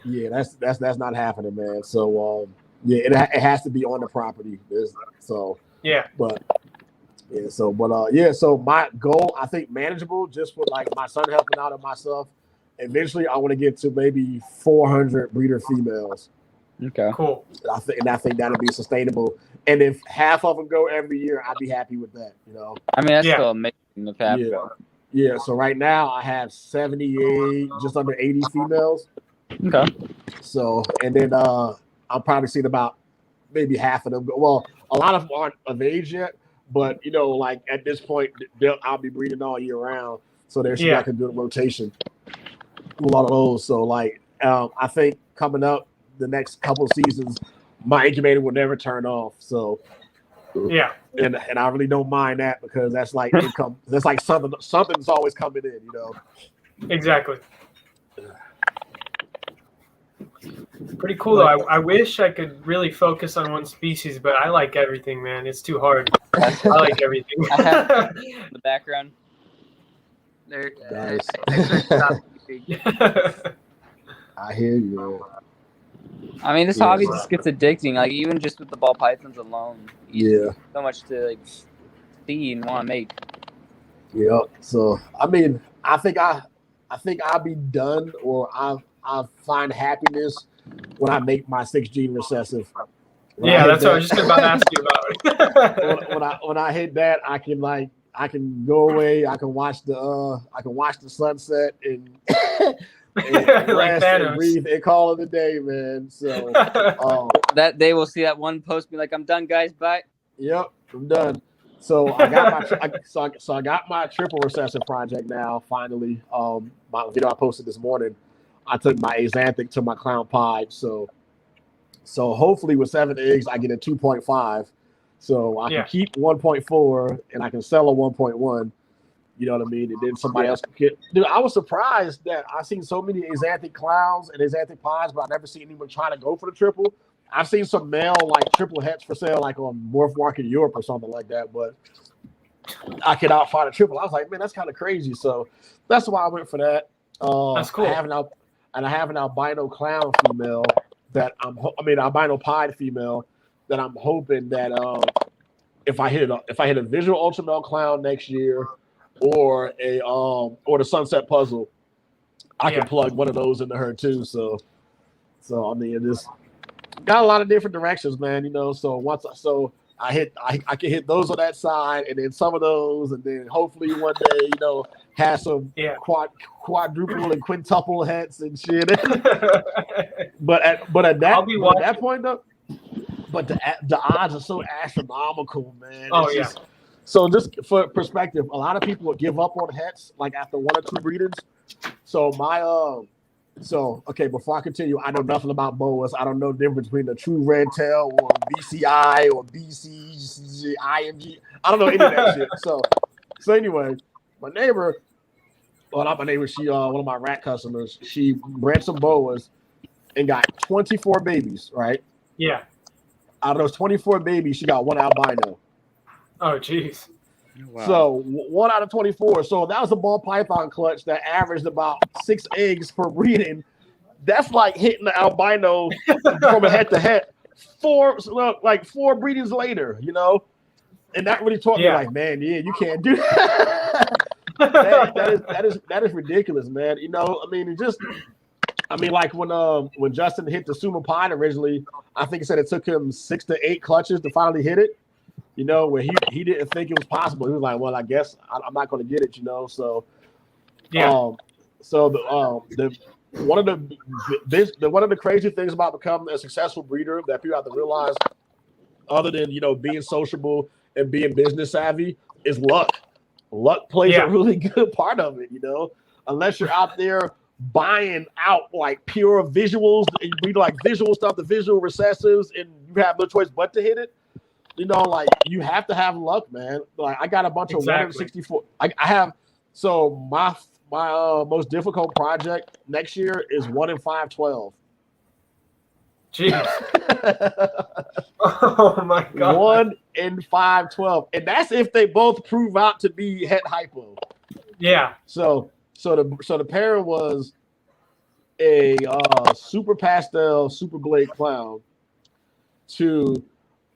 yeah, that's not happening, man. So yeah, it has to be on the property. So my goal, I think manageable, just with like my son helping out and myself. Eventually, I want to get to maybe 400 breeder females. Okay, cool. I think that'll be sustainable. And if half of them go every year, I'd be happy with that. You know. I mean, that's still amazing. If half go. Yeah. So right now I have 78, just under 80 females. Okay. So and then I'm probably seeing about maybe half of them go. Well, a lot of them aren't of age yet, but you know, like at this point, I'll be breeding all year round. So there's like a good rotation. A lot of those. So like I think coming up the next couple of seasons, my incubator will never turn off. So yeah, and I really don't mind that, because that's like income. That's like something's always coming in, you know. Exactly. Pretty cool though. I wish I could really focus on one species, but I like everything, man. It's too hard. I like everything. I have the background. There. Nice. I hear you. I mean, this hobby just gets addicting. Like even just with the ball pythons alone. Yeah. So much to like see and want to make. Yeah. So I mean, I think I'll be done, or I find happiness when I make my 6 gene recessive. Yeah, that's what I was just about to ask you about. when I hit that, I can go away. I can watch the sunset and rest and breathe and call it a day, man. So that day we'll see that one post be like, "I'm done, guys. Bye." Yep, I'm done. So I got my triple recessive project now. Finally, my video I posted this morning. I took my axanthic to my clown pied. So hopefully with 7 eggs, I get a 2.5. So I can keep 1.4 and I can sell a 1.1. You know what I mean? And then somebody else can get. Dude, I was surprised that I've seen so many axanthic clowns and axanthic pies, but I've never seen anyone trying to go for the triple. I've seen some male like triple hets for sale, like on Morph Market Europe or something like that, but I could not find a triple. I was like, man, that's kind of crazy. So that's why I went for that. That's cool. I have an albino clown female that albino pied female that I'm hoping that if I hit a visual ultra male clown next year or the sunset puzzle, I can plug one of those into her too. So I mean, it just got a lot of different directions, man. You know, so I can hit those on that side, and then some of those, and then hopefully one day, you know, have some quadruple and quintuple hets and shit. but at that point though, but the odds are so astronomical, man. So just for perspective, a lot of people would give up on hets like after 1 or 2 breedings. So before I continue, I know nothing about boas. I don't know the difference between the true red tail or BCI or BC, IMG. I don't know any of that shit. So anyway, my neighbor, well, not my neighbor, she one of my rat customers, she bred some boas and got 24 babies, right? Yeah. Out of those 24 babies, she got 1 albino. Oh, jeez. Wow. So 1 out of 24. So that was a ball python clutch that averaged about 6 eggs per breeding. That's like hitting the albino from a head to head. 4 breedings later, you know. And that really taught me, like, man, you can't do that is ridiculous, man. You know, I mean, like when Justin hit the Sumo Pine originally, I think he said it took him 6 to 8 clutches to finally hit it. You know, where he didn't think it was possible. He was like, well, I guess I'm not going to get it. You know, so so the one of the crazy things about becoming a successful breeder that people have to realize, other than being sociable and being business savvy, is luck. Luck plays a really good part of it. Unless you're out there buying out like pure visuals, and you read like visual stuff, the visual recessives, and you have no choice but to hit it. Like you have to have luck, man. Like I got a bunch of 164. I have my most difficult project next year is 1 in 512. Jeez. Oh my god. 1 in 512, and that's if they both prove out to be het hypo. Yeah. So the pair was a super pastel super blade clown to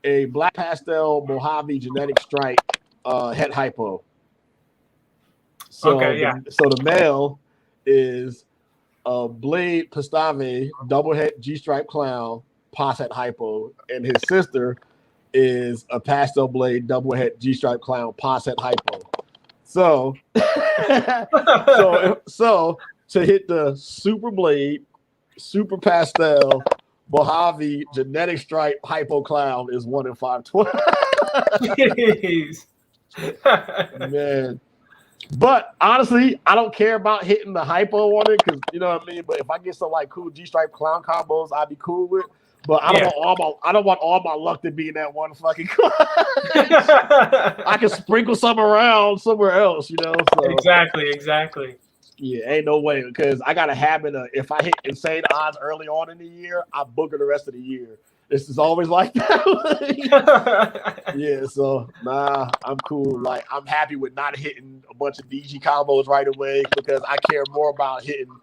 a black pastel Mojave genetic stripe het hypo. So the male is a blade pastave double het G stripe clown pos het hypo, and his sister is a pastel blade double het G stripe clown pos het hypo. So to hit the super blade, super pastel, Mojave genetic stripe hypo clown is 1 in 512. Jeez. Man. But honestly, I don't care about hitting the hypo on it because you know what I mean. But if I get some like cool G stripe clown combos, I'd be cool with. But I don't want all my luck to be in that one fucking clown. I can sprinkle some around somewhere else, So. Exactly. Yeah, ain't no way, because I got a habit of if I hit insane odds early on in the year, I booger the rest of the year. This is always like that. Yeah, so I'm cool. Like I'm happy with not hitting a bunch of DG combos right away because I care more about hitting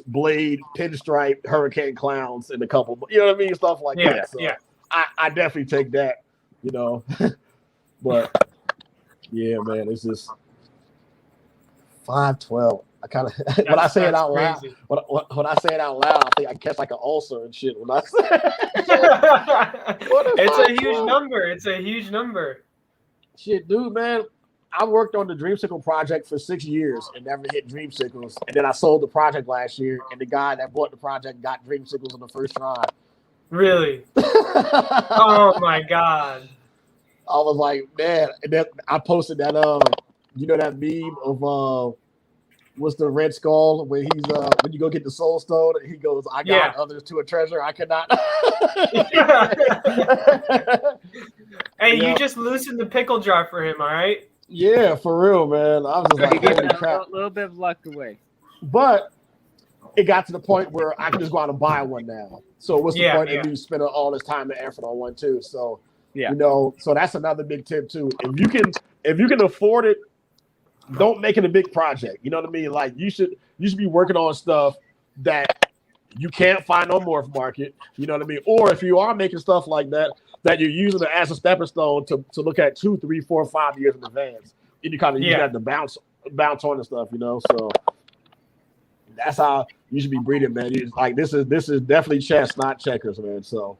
blade, pinstripe, hurricane clowns and a couple, you know what I mean? Stuff like that. So I definitely take that, But yeah, man, it's just 512. I kind of when I say it out loud, when I say it out loud, I think I catch like an ulcer and shit when I say it's a huge number. It's a huge number. Shit, dude, man. I worked on the Dreamsicle project for 6 years and never hit Dreamsicles. And then I sold the project last year, and the guy that bought the project got Dreamsicles on the first try. Really? Oh my god. I was like, man, and then I posted that that meme of what's the Red Skull when he's when you go get the Soul Stone, he goes, I got others to a treasure I cannot. Hey, you just loosened the pickle jar for him, all right? Yeah, for real, man. I was just like, holy crap. A little bit of luck away. But it got to the point where I can just go out and buy one now. So what's the point of me spending all this time and effort on one too? So so that's another big tip too. If you can afford it, don't make it a big project. You know what I mean? Like you should be working on stuff that you can't find on Morph Market. You know what I mean? Or if you are making stuff like that you're using it as a stepping stone to look at 2, 3, 4, 5 years in advance. And you kind of use that to bounce on and stuff, So that's how you should be breeding, man. Like this is definitely chess, not checkers, man. So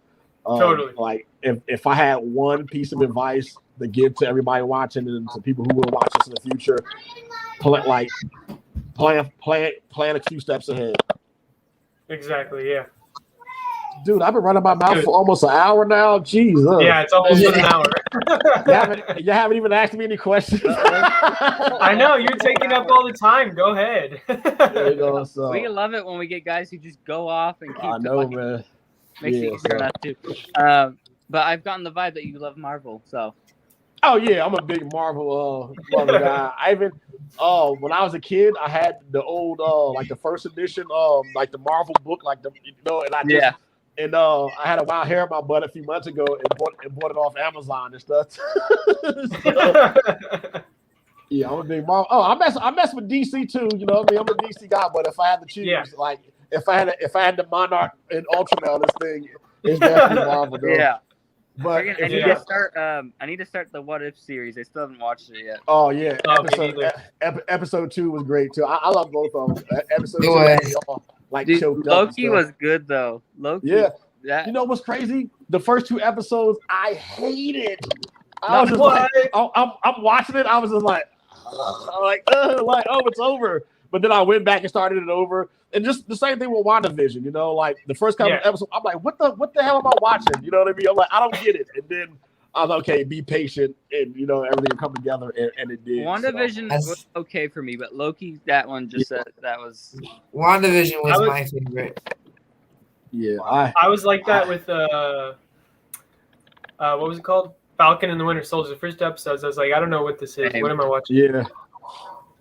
totally. Like if I had one piece of advice to give to everybody watching and to people who will watch this in the future, plan a few steps ahead. Exactly. Yeah. Dude, I've been running my mouth for almost an hour now. Jeez. Yeah, it's almost an hour. you haven't even asked me any questions. I know you're taking up all the time. Go ahead. There you go. So we love it when we get guys who just go off and keep. I know, man. Makes it easier not to. But I've gotten the vibe that you love Marvel, so. Oh yeah, I'm a big Marvel guy. I even when I was a kid, I had the old like the first edition like the Marvel book, like the and I just I had a wild hair in my butt a few months ago and bought it off Amazon and stuff. Yeah, I'm a big Marvel. Oh, I mess with DC too. You know what I mean? I'm a DC guy, but if I had to choose, like if I had the Monarch and Ultramel, this thing is definitely Marvel. Though. Yeah. But I need to start. I need to start the What If series. I still haven't watched it yet. Oh yeah, Oh, episode 2 was great too. I love both of them. Episode 2, was. all, like Dude, choked Loki up. was good though. Loki. Yeah. That, You know what's crazy? The first 2 episodes I hated. I was just I'm watching it. I was just like, oh, it's over. But then I went back and started it over. And just the same thing with WandaVision, you know, like the first couple of episodes, I'm like, what the hell am I watching? You know what I mean? I'm like, I don't get it. And then I was like, okay, be patient, and you know, everything will come together, and it did. WandaVision was okay for me, but Loki, that one just that was. WandaVision was my favorite. Yeah, I was like that with what was it called? Falcon and the Winter Soldier. The first episodes, I was like, I don't know what this is. What am I watching? Yeah.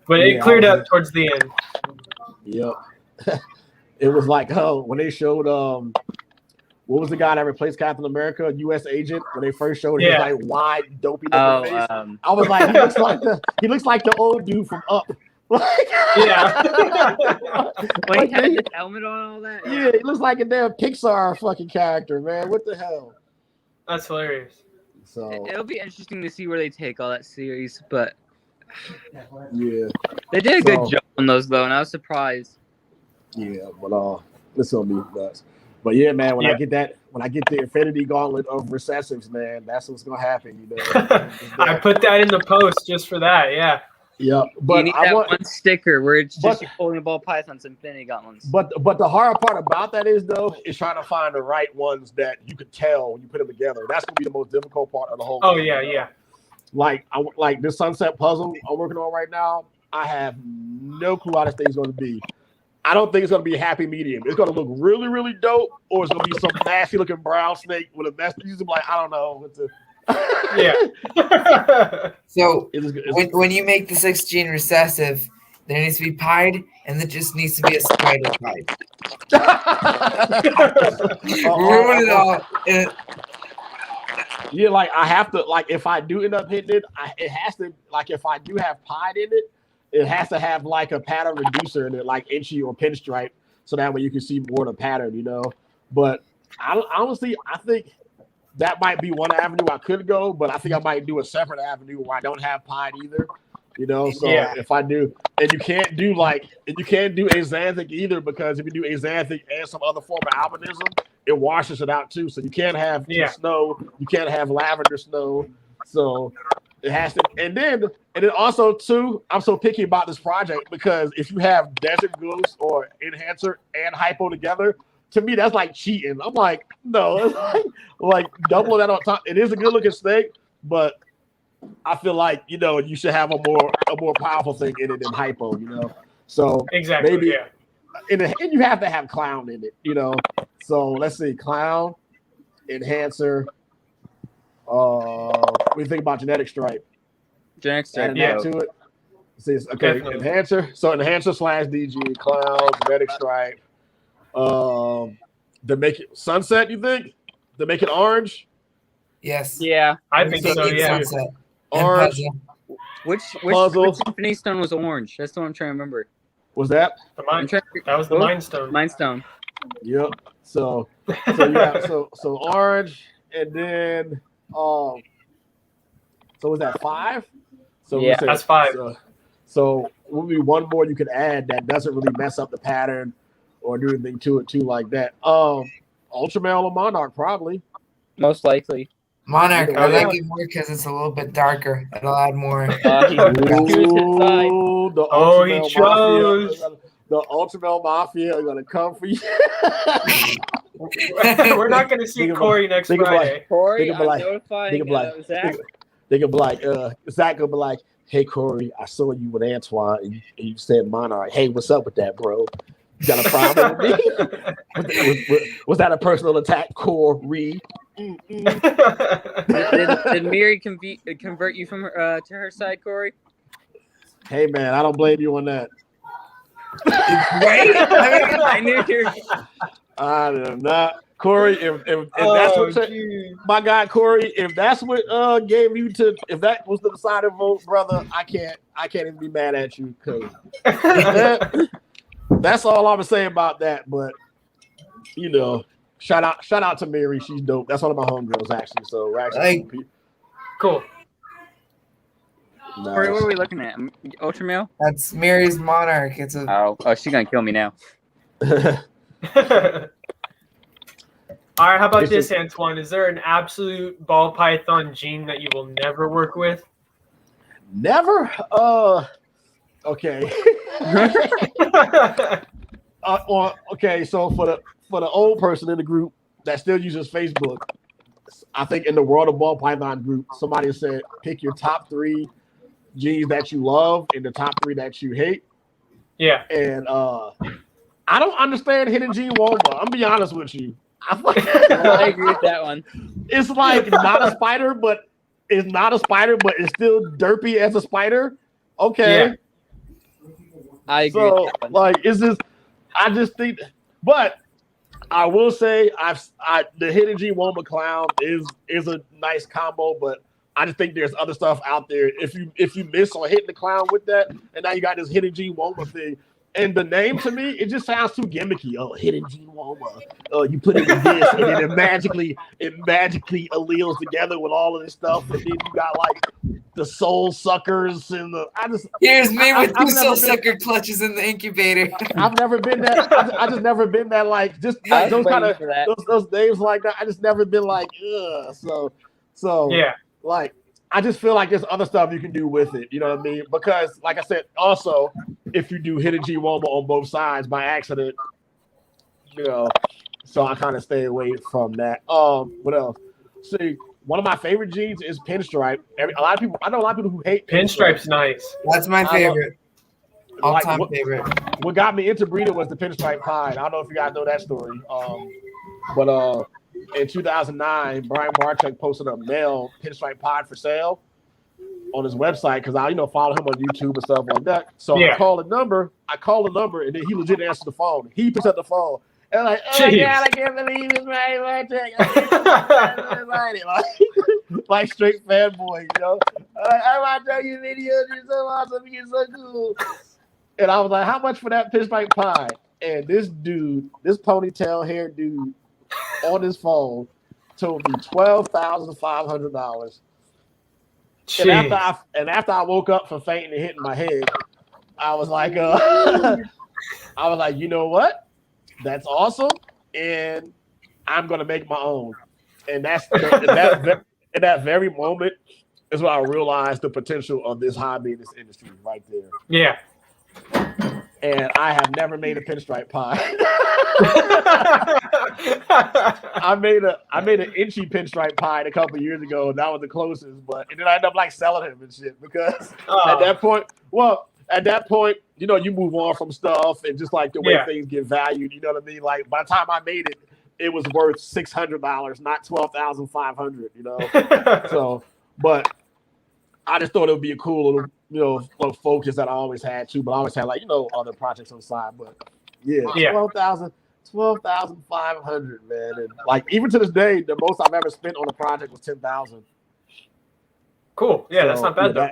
But it cleared up towards the end. Yep. It was like, when they showed what was the guy that replaced Captain America, U.S. agent, when they first showed his like wide dopey face. I was like, he looks like the old dude from Up. Yeah. When he had his helmet on and all that. Yeah, he looks like a damn Pixar fucking character, man. What the hell? That's hilarious. So it'll be interesting to see where they take all that series, but yeah, they did a good job on those though, and I was surprised. Yeah, but it's gonna be nuts. But yeah, man, when I get the Infinity Gauntlet of recessives, man, that's what's gonna happen. You know, I put that in the post just for that. Yeah. Yeah, but you need that one sticker where it's just you holding a ball python's Infinity Gauntlets. But the hard part about that is trying to find the right ones that you could tell when you put them together. That's gonna be the most difficult part of the whole. Oh game. yeah. Like this sunset puzzle I'm working on right now. I have no clue how this thing's gonna be. I don't think it's gonna be a happy medium. It's gonna look really, really dope, or it's gonna be some nasty looking brown snake with a mess. I'm like, I don't know. Yeah. So when you make the 6 gene recessive, there needs to be pied, and there just needs to be a spider pied. Ruin it all. Yeah, like I have to, like if I do end up hitting it, it has to, like if I do have pied in it, it has to have like a pattern reducer in it, like inchy or pinstripe, so that way you can see more of the pattern, you know. But honestly, I think that might be one avenue I could go, but I think I might do a separate avenue where I don't have pied either, you know. So if I do, and you can't do axanthic either, because if you do axanthic and some other form of albinism, it washes it out too. So you can't have snow, you can't have lavender snow. So it has to, and then also too, I'm so picky about this project because if you have desert ghost or enhancer and hypo together, to me that's like cheating. I'm like, no, it's like doubling that on top. It is a good looking snake, but I feel like, you know, you should have a more powerful thing in it than hypo, you know. So exactly, maybe and you have to have clown in it, you know. So let's see, clown, enhancer. What do you think about genetic stripe? Genetic stripe, to it. See, okay, definitely. Enhancer. So enhancer / DG, clown, genetic stripe. To make it sunset, you think? To make it orange? Yes. Yeah, I think so. Yeah. Sunset. Orange. Which Infinity Stone was orange? That's the one I'm trying to remember. Was that? That was the Mind Stone. Mind Stone. Yep. So yeah. So orange, and then so was that 5? So yeah, that's 5. So will be one more you could add that doesn't really mess up the pattern or do anything to it too like that. Ultramale or Monarch probably. Most likely. Monarch, I like it more because it's a little bit darker. It'll add more. He chose. The Ultramale Mafia are gonna come for you. We're not gonna see Corey next Friday. Corey, I'm notifying Zach. They could be like, Zach could be like, hey Corey, I saw you with Antoine and you said Monarch. Hey, what's up with that, bro? You got a problem with me? Was that a personal attack, Corey? Did Miri convert you from her to her side, Corey? Hey man, I don't blame you on that. Right? I knew you. I am not, Corey. If that's what my guy Corey, if that's what gave you to, if that was the deciding vote, brother, I can't even be mad at you because that's all I'm gonna say about that. But you know, Shout out to Mary. She's dope. That's one of my homegirls actually. So we're actually cool. Nice. What are we looking at? Ultramale? That's Mary's Monarch. It's a Oh, she's gonna kill me now. All right, how about this, Antoine? Is there an absolute ball python gene that you will never work with? Never? Okay. Okay, so for the old person in the group that still uses Facebook, I think in the World of Ball Python group, somebody said pick your top 3 genes that you love and the top 3 that you hate. Yeah. And I don't understand Hidden Gene Womba. I'm gonna be honest with you. I agree with that one. It's like not a spider, but it's not a spider, but it's still derpy as a spider. Okay. Yeah. I agree So with that one. like it's just I just think, but I will say the Hidden Gene Womba clown is a nice combo, but I just think there's other stuff out there. If you miss on hitting the clown with that, and now you got this Hidden Gene Womba thing, and the name to me, it just sounds too gimmicky. Oh, Hidden Gene Womba. You put it in this, and then it magically alleles together with all of this stuff, and then you got like the soul suckers and here's me with 2 soul sucker clutches in the incubator. I've never been that. I just never been that like just like those kind of those names like that. I just never been like ugh. So yeah. Like I just feel like there's other stuff you can do with it. You know what I mean? Because like I said, also if you do Hidden G Womba on both sides by accident, you know, so I kind of stay away from that. What else? See, one of my favorite genes is Pinstripe. I know a lot of people who hate Pinstripe's nice. That's my favorite. All-time favorite. What got me into breeding was the Pinstripe Pine. I don't know if you guys know that story. But in 2009, Brian Barczyk posted a male Pinstripe Pine for sale on his website because I follow him on YouTube and stuff like that. So I called the number, and then he legit answered the phone. He picks up the phone. And like, oh my God, I can't believe it's Brian Barczyk. Like straight fanboy, you know. I want to tell you videos, you're so awesome, you're so cool. And I was like, how much for that Pinstripe Pie? And this dude, this ponytail hair dude on his phone told me $12,500. And after I woke up from fainting and hitting my head, I was like, you know what? That's awesome, and I'm gonna make my own. And in that very moment is when I realized the potential of this hobby in this industry right there. Yeah. And I have never made a Pinstripe Pie. I made an Inchy Pinstripe Pie a couple years ago, and that was the closest. And then I ended up like selling him and shit because at that point, you move on from stuff and just like the way things get valued. You know what I mean? Like by the time I made it, it was worth $600, not $12,500. You know, so but I just thought it would be a cool little focus that I always had too, but I always had like, other projects on the side. But yeah. 12,500, man. And like even to this day, the most I've ever spent on a project was 10,000. Cool. Yeah, so, that's not bad though.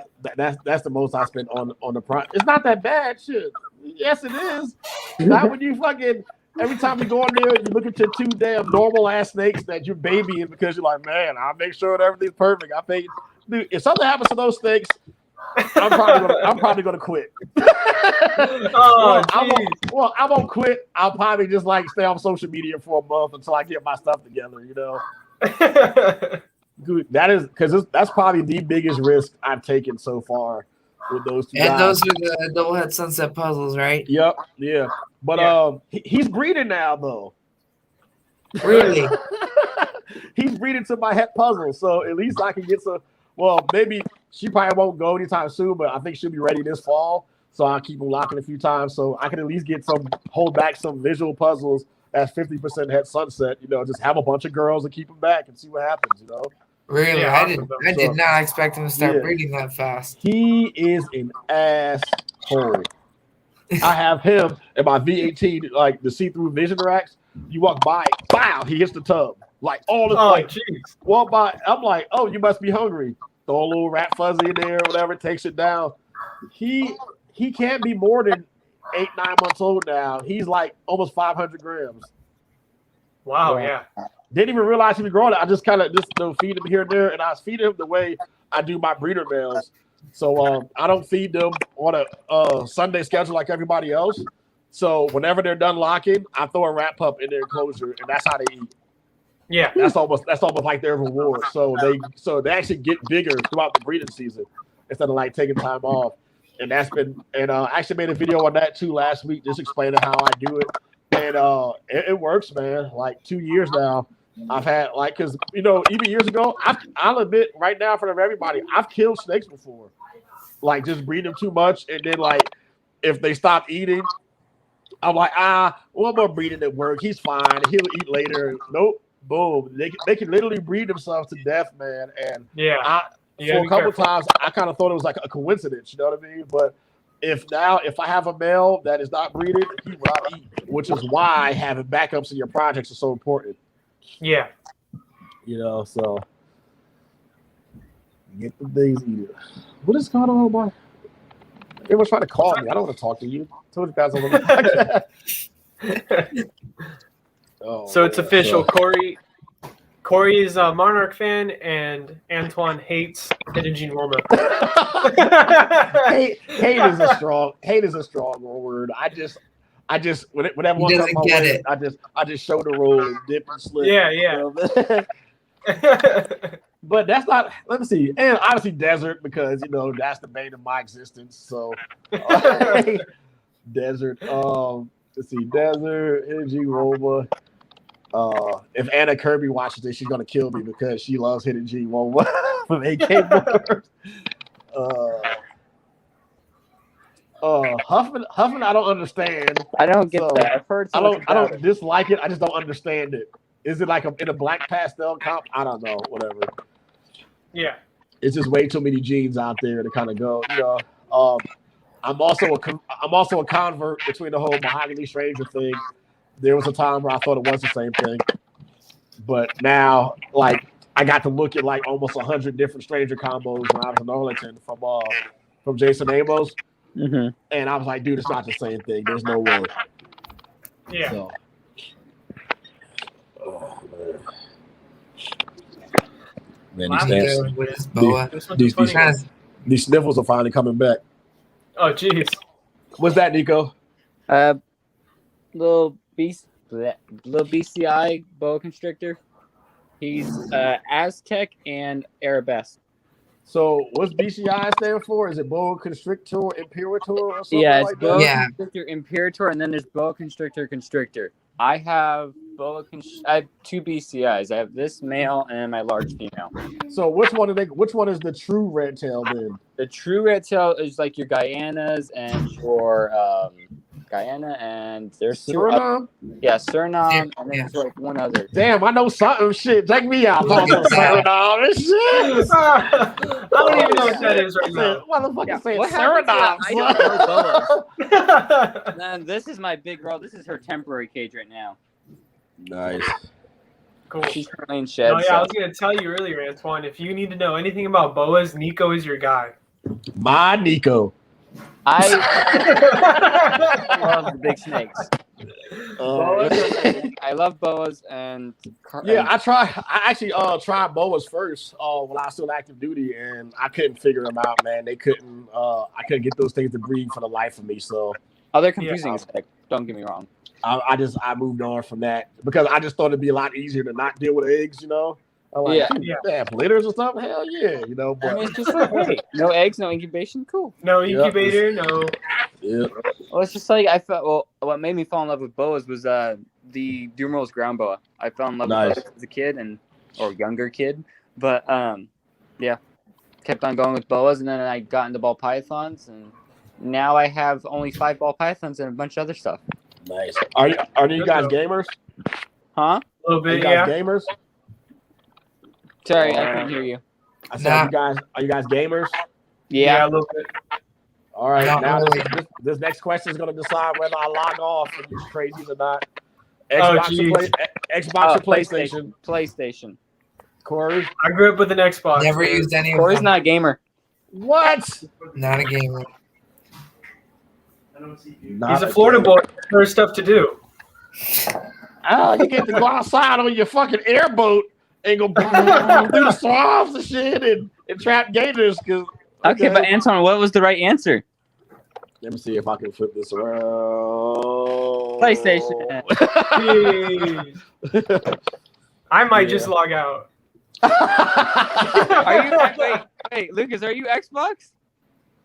That's the most I spent on the project. It's not that bad, shit. Yes, it is. Not when you fucking every time you go in there, you look at your 2 damn normal ass snakes that you're babying because you're like, man, I'll make sure that everything's perfect. I think, dude, if something happens to those snakes, I'm probably gonna quit. I won't quit. I'll probably just like stay on social media for a month until I get my stuff together. Dude, that is because that's probably the biggest risk I've taken so far with those 2 guys. And those are the double head sunset puzzles, right? Yep, yeah. But he's breeding now though. Really? He's breeding to my het puzzle, so at least I can get some. Well, maybe she probably won't go anytime soon, but I think she'll be ready this fall. So I'll keep them locking a few times so I can at least hold back some visual puzzles at 50% het sunset. Just have a bunch of girls and keep them back and see what happens. Really, I did not expect him to start breeding that fast. He is an asshole. I have him in my V18, like the see-through vision racks. You walk by, wow, he hits the tub. Like all the walk by, I'm like, oh, you must be hungry. Throw a little rat fuzzy in there, whatever, takes it down. He can't be more than 8-9 months old now. He's like almost 500 grams. Wow, yeah. Didn't even realize he was growing it. I just kind of feed him here and there, and I was feeding him the way I do my breeder males. So I don't feed them on a Sunday schedule like everybody else. So whenever they're done locking, I throw a rat pup in their enclosure, and that's how they eat. Yeah, that's almost like their reward. So they actually get bigger throughout the breeding season instead of like taking time off. And that's been I actually made a video on that too last week, just explaining how I do it. And it works, man. Like 2 years now, I've had because even years ago, I'll admit right now in front of everybody, I've killed snakes before, like just breeding them too much, and then like if they stop eating, I'm like one more breeding at work, he's fine, he'll eat later. Nope, boom, they can literally breed themselves to death, man. And for a couple times, I kind of thought it was like a coincidence, you know what I mean? But if I have a male that is not breeded, he will not eat, which is why having backups in your projects is so important. Yeah. So get the things eaten. What is going on, boy? Everyone's trying to call me. I don't want to talk to you. I told you guys on the podcast. So it's official. Corey is a Monarch fan, and Antoine hates Hidden Gene Roma. hate is a strong word. I just whenever one comes my way, I just show the roll and dip and slip. Yeah. But that's not. Let me see. And obviously desert, because that's the bane of my existence. So desert. Let's see. Desert, Hidden Roma. If Anna Kirby watches this, she's gonna kill me because she loves Hidden G1 from AK Boards. Huffman, I don't understand. I don't get that. I've heard. I don't dislike it. I just don't understand it. Is it like in a black pastel comp? I don't know. Whatever. Yeah. It's just way too many genes out there to kind of go. I'm also a convert between the whole Mahogany Stranger thing. There was a time where I thought it was the same thing, but now, like, I got to look at like almost 100 different Stranger combos when I was in Arlington from Jason Amos, and I was like, dude, it's not the same thing. There's no way. Yeah. So, man, these sniffles are finally coming back. Oh, jeez. What's that, Nico? Little BCI boa constrictor. He's Aztec and Arabesque. So what's BCI stand for? Is it boa constrictor imperator or something? Yeah, it's like boa that? constrictor imperator, and then there's boa constrictor constrictor. I have I have 2 BCIs. I have this male and my large female. So which one is the true red tail then? The true red tail is like your Guyanas and your Guyana, and there's Suriname. Suriname, and then there's like one other. Damn, I know something. Shit, take me out. Suriname and shit. I don't even know what that is right now. Motherfucker saying Suriname. I don't know. Then this is my big girl. This is her temporary cage right now. Nice. Cool. She's currently in shed. Oh yeah, I was gonna tell you earlier, Antoine. If you need to know anything about boas, Nico is your guy. My Nico. I love the big snakes. I love boas and I actually tried boas first when I was still active duty, and I couldn't figure them out, man. I couldn't get those things to breed for the life of me. So they're confusing as heck. Don't get me wrong. I moved on from that because I just thought it'd be a lot easier to not deal with eggs, I'm like, litters or something. Hell yeah, But I mean, it's just like, hey, no eggs, no incubation, cool. No incubator, no. Yeah. Well, it's just like I felt. Well, what made me fall in love with boas was the Dumerals ground boa. I fell in love with boas as a kid or younger kid, but kept on going with boas, and then I got into ball pythons, and now I have only 5 ball pythons and a bunch of other stuff. Nice. Are you guys gamers? Huh? A little bit, are you guys gamers? Sorry, I couldn't hear you. I said, are you guys gamers? Yeah, a little bit. All right, now this next question is going to decide whether I log off and it's crazy or not. Xbox or PlayStation? PlayStation. Corey? I grew up with an Xbox. Never used any of them. Corey's not a gamer. What? Not a gamer. He's a Florida boy. There's stuff to do. You get to go outside on your fucking airboat and go through the swamps and shit and trap gators. Okay, but Antoine, what was the right answer? Let me see if I can flip this around. PlayStation. I might just log out. Are you wait, Lucas, are you Xbox?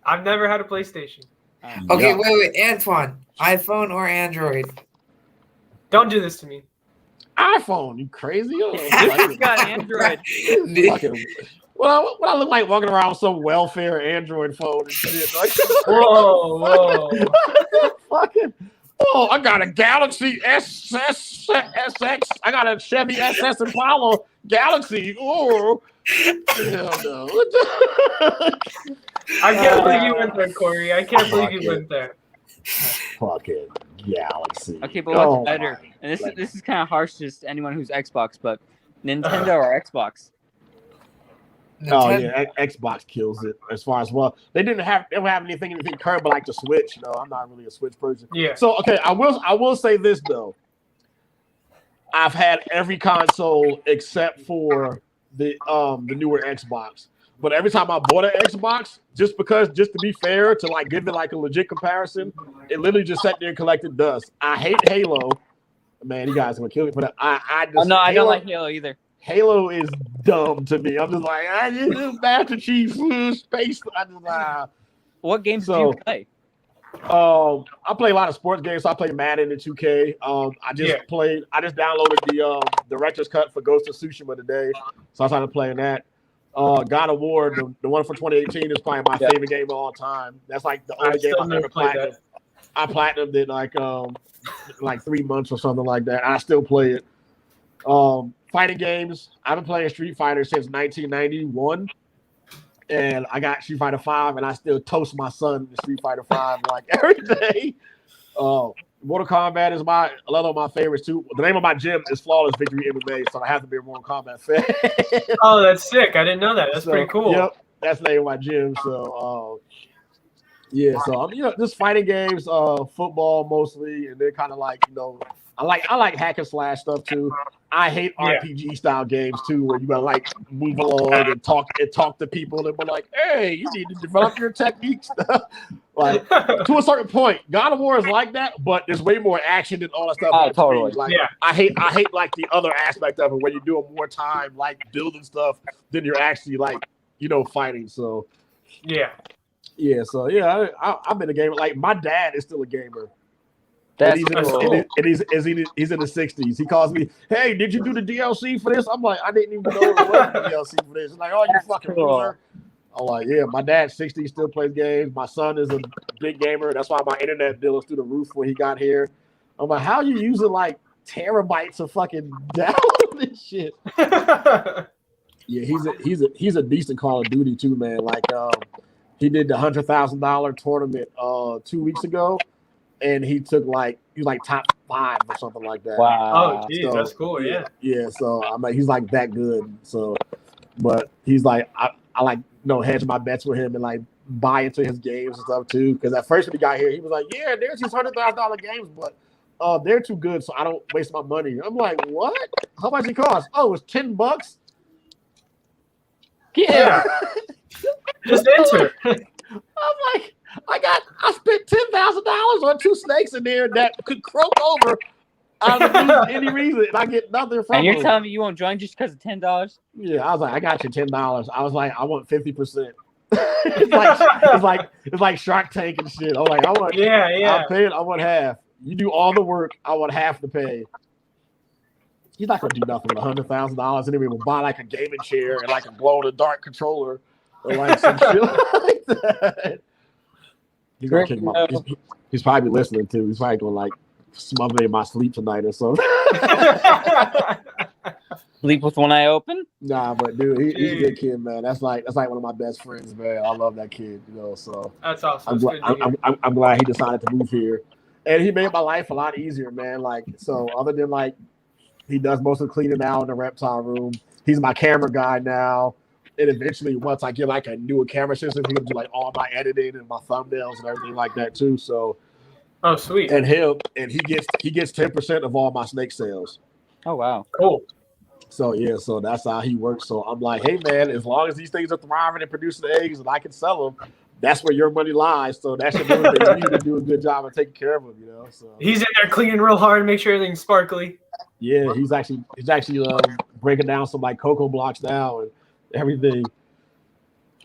I've never had a PlayStation. Okay, wait, Antoine, iPhone or Android? Don't do this to me. iPhone, you crazy? Lucas got Android. Well, I look like walking around with some welfare Android phone and shit. Like, whoa. I got a Galaxy SX. I got a Chevy SS Impala Galaxy. Oh, hell no. I can't believe you went there, Corey. I can't believe you went there. Fucking Galaxy. Okay, but what's better? And this is kind of harsh to anyone who's Xbox, but Nintendo or Xbox? Oh yeah, Xbox kills it as far as they don't have anything current but like the Switch. I'm not really a Switch person. Yeah. So okay, I will say this though. I've had every console except for the newer Xbox. But every time I bought an Xbox, just to be fair, to like give it like a legit comparison, it literally just sat there and collected dust. I hate Halo. Man, you guys are gonna kill me for that. I don't like Halo either. Halo is dumb to me. I'm just like, I just Master Chief space. What games do you play? I play a lot of sports games. So I play Madden and 2K. I just downloaded the director's cut for Ghost of Tsushima today, so I started playing that. God of War, the one for 2018, is probably my favorite game of all time. That's like the only game I've ever platinumed. I platinumed it like 3 months or something like that. I still play it. Fighting games. I've been playing Street Fighter since 1991, and I got Street Fighter 5, and I still toast my son in Street Fighter 5 like every day. Mortal Kombat is another of my favorites too. The name of my gym is Flawless Victory MMA, so I have to be a Mortal Kombat fan. Oh, that's sick! I didn't know that. That's pretty cool. Yep, that's the name of my gym. So, so I'm just fighting games, football mostly, and they're kind of like I like hack and slash stuff too. I hate RPG style games too, where you gotta like move along and talk to people and be like, "Hey, you need to develop your techniques." Like to a certain point, God of War is like that, but there's way more action than all that stuff. Oh, totally. I hate like the other aspect of it where you're doing more time like building stuff than you're actually like fighting. So I've been a gamer. Like my dad is still a gamer. That's he's in the 60s. He calls me, "Hey, did you do the DLC for this?" I'm like, "I didn't even know it was the DLC for this." It's like, "Oh, you fucking loser." I'm like, "Yeah, my dad's 60, still plays games. My son is a big gamer. That's why my internet bill is through the roof when he got here." I'm like, "How are you using like terabytes of fucking download this shit?" Yeah, he's a decent Call of Duty too, man. Like, he did the $100,000 tournament 2 weeks ago. And he took he was like top 5 or something like that. Wow. Oh, geez, that's cool. Yeah. Yeah. So I'm like, he's like that good. So, but he's like, I like hedge my bets with him and like buy into his games and stuff too. Because at first when he got here, he was like, "Yeah, there's these $100,000 games, but they're too good, so I don't waste my money." I'm like, "What? How much it cost?" "Oh, it's $10." Yeah. Just enter. I'm like, I spent $10,000 on 2 snakes in there that could croak over out of any reason, and I get nothing from And you're them. telling me you won't join just because of $10? Yeah, I was like, "I got you $10." I was like, "I want 50%." it's like Shark Tank and shit. I'm like, "I want I'll pay it. I want half. You do all the work. I want half to pay." He's not gonna do nothing with $100,000 anyway. We'll buy like a gaming chair and like a glow in the dark controller or like some shit like that. He's gonna kick my. He's probably listening too. He's probably going like smother me in my sleep tonight or something. Sleep with one eye open? Nah, but dude, he's a good kid, man. That's like one of my best friends, man. I love that kid, So that's awesome. I'm glad he decided to move here, and he made my life a lot easier, man. Like, so other than like, he does most of the cleaning now in the reptile room. He's my camera guy now. And eventually, once I get like a newer camera system, he can do like all my editing and my thumbnails and everything like that too. So, Oh, sweet. And he gets 10% of all my snake sales. Oh wow. Cool. So yeah, so that's how he works. So I'm like, hey man, as long as these things are thriving and producing eggs and I can sell them, that's where your money lies. So that should motivate you to do a good job of taking care of them, you know. So he's in there cleaning real hard to make sure everything's sparkly. yeah, he's actually breaking down some like cocoa blocks now and everything.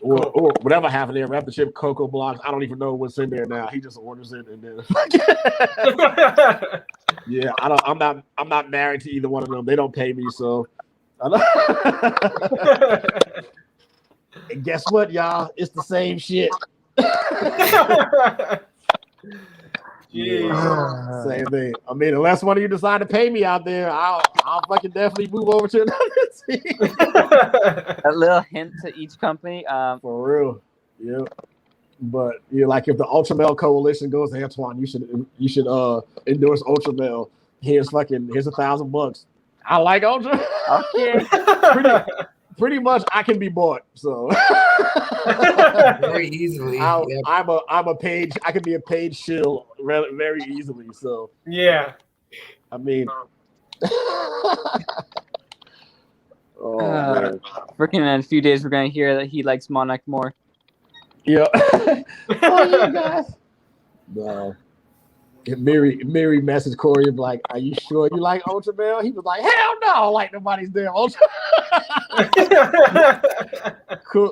Or whatever happened there, wrap the chip cocoa blocks. I don't even know what's in there now. He just orders it and then yeah, I'm not married to either one of them. They don't pay me, so and guess what, y'all? It's the same shit. Yeah. Same thing. I mean, unless one of you decide to pay me out there, I'll fucking definitely move over to another team. A little hint to each company. For real. Yeah. But yeah, like if the Ultramel Coalition goes to Antoine, you should endorse Ultramel. Here's $1,000. I like Ultra. Okay. Pretty much I can be bought. So very easily. I'm a page. I can be a paid shill very easily. So yeah. I mean, freaking in a few days we're gonna hear that he likes Monarch more. Yeah. Oh yeah, guys. No. Mary messaged Corey and like, "Are you sure you like Ultramel?" He was like, "Hell no, like nobody's damn Ultra."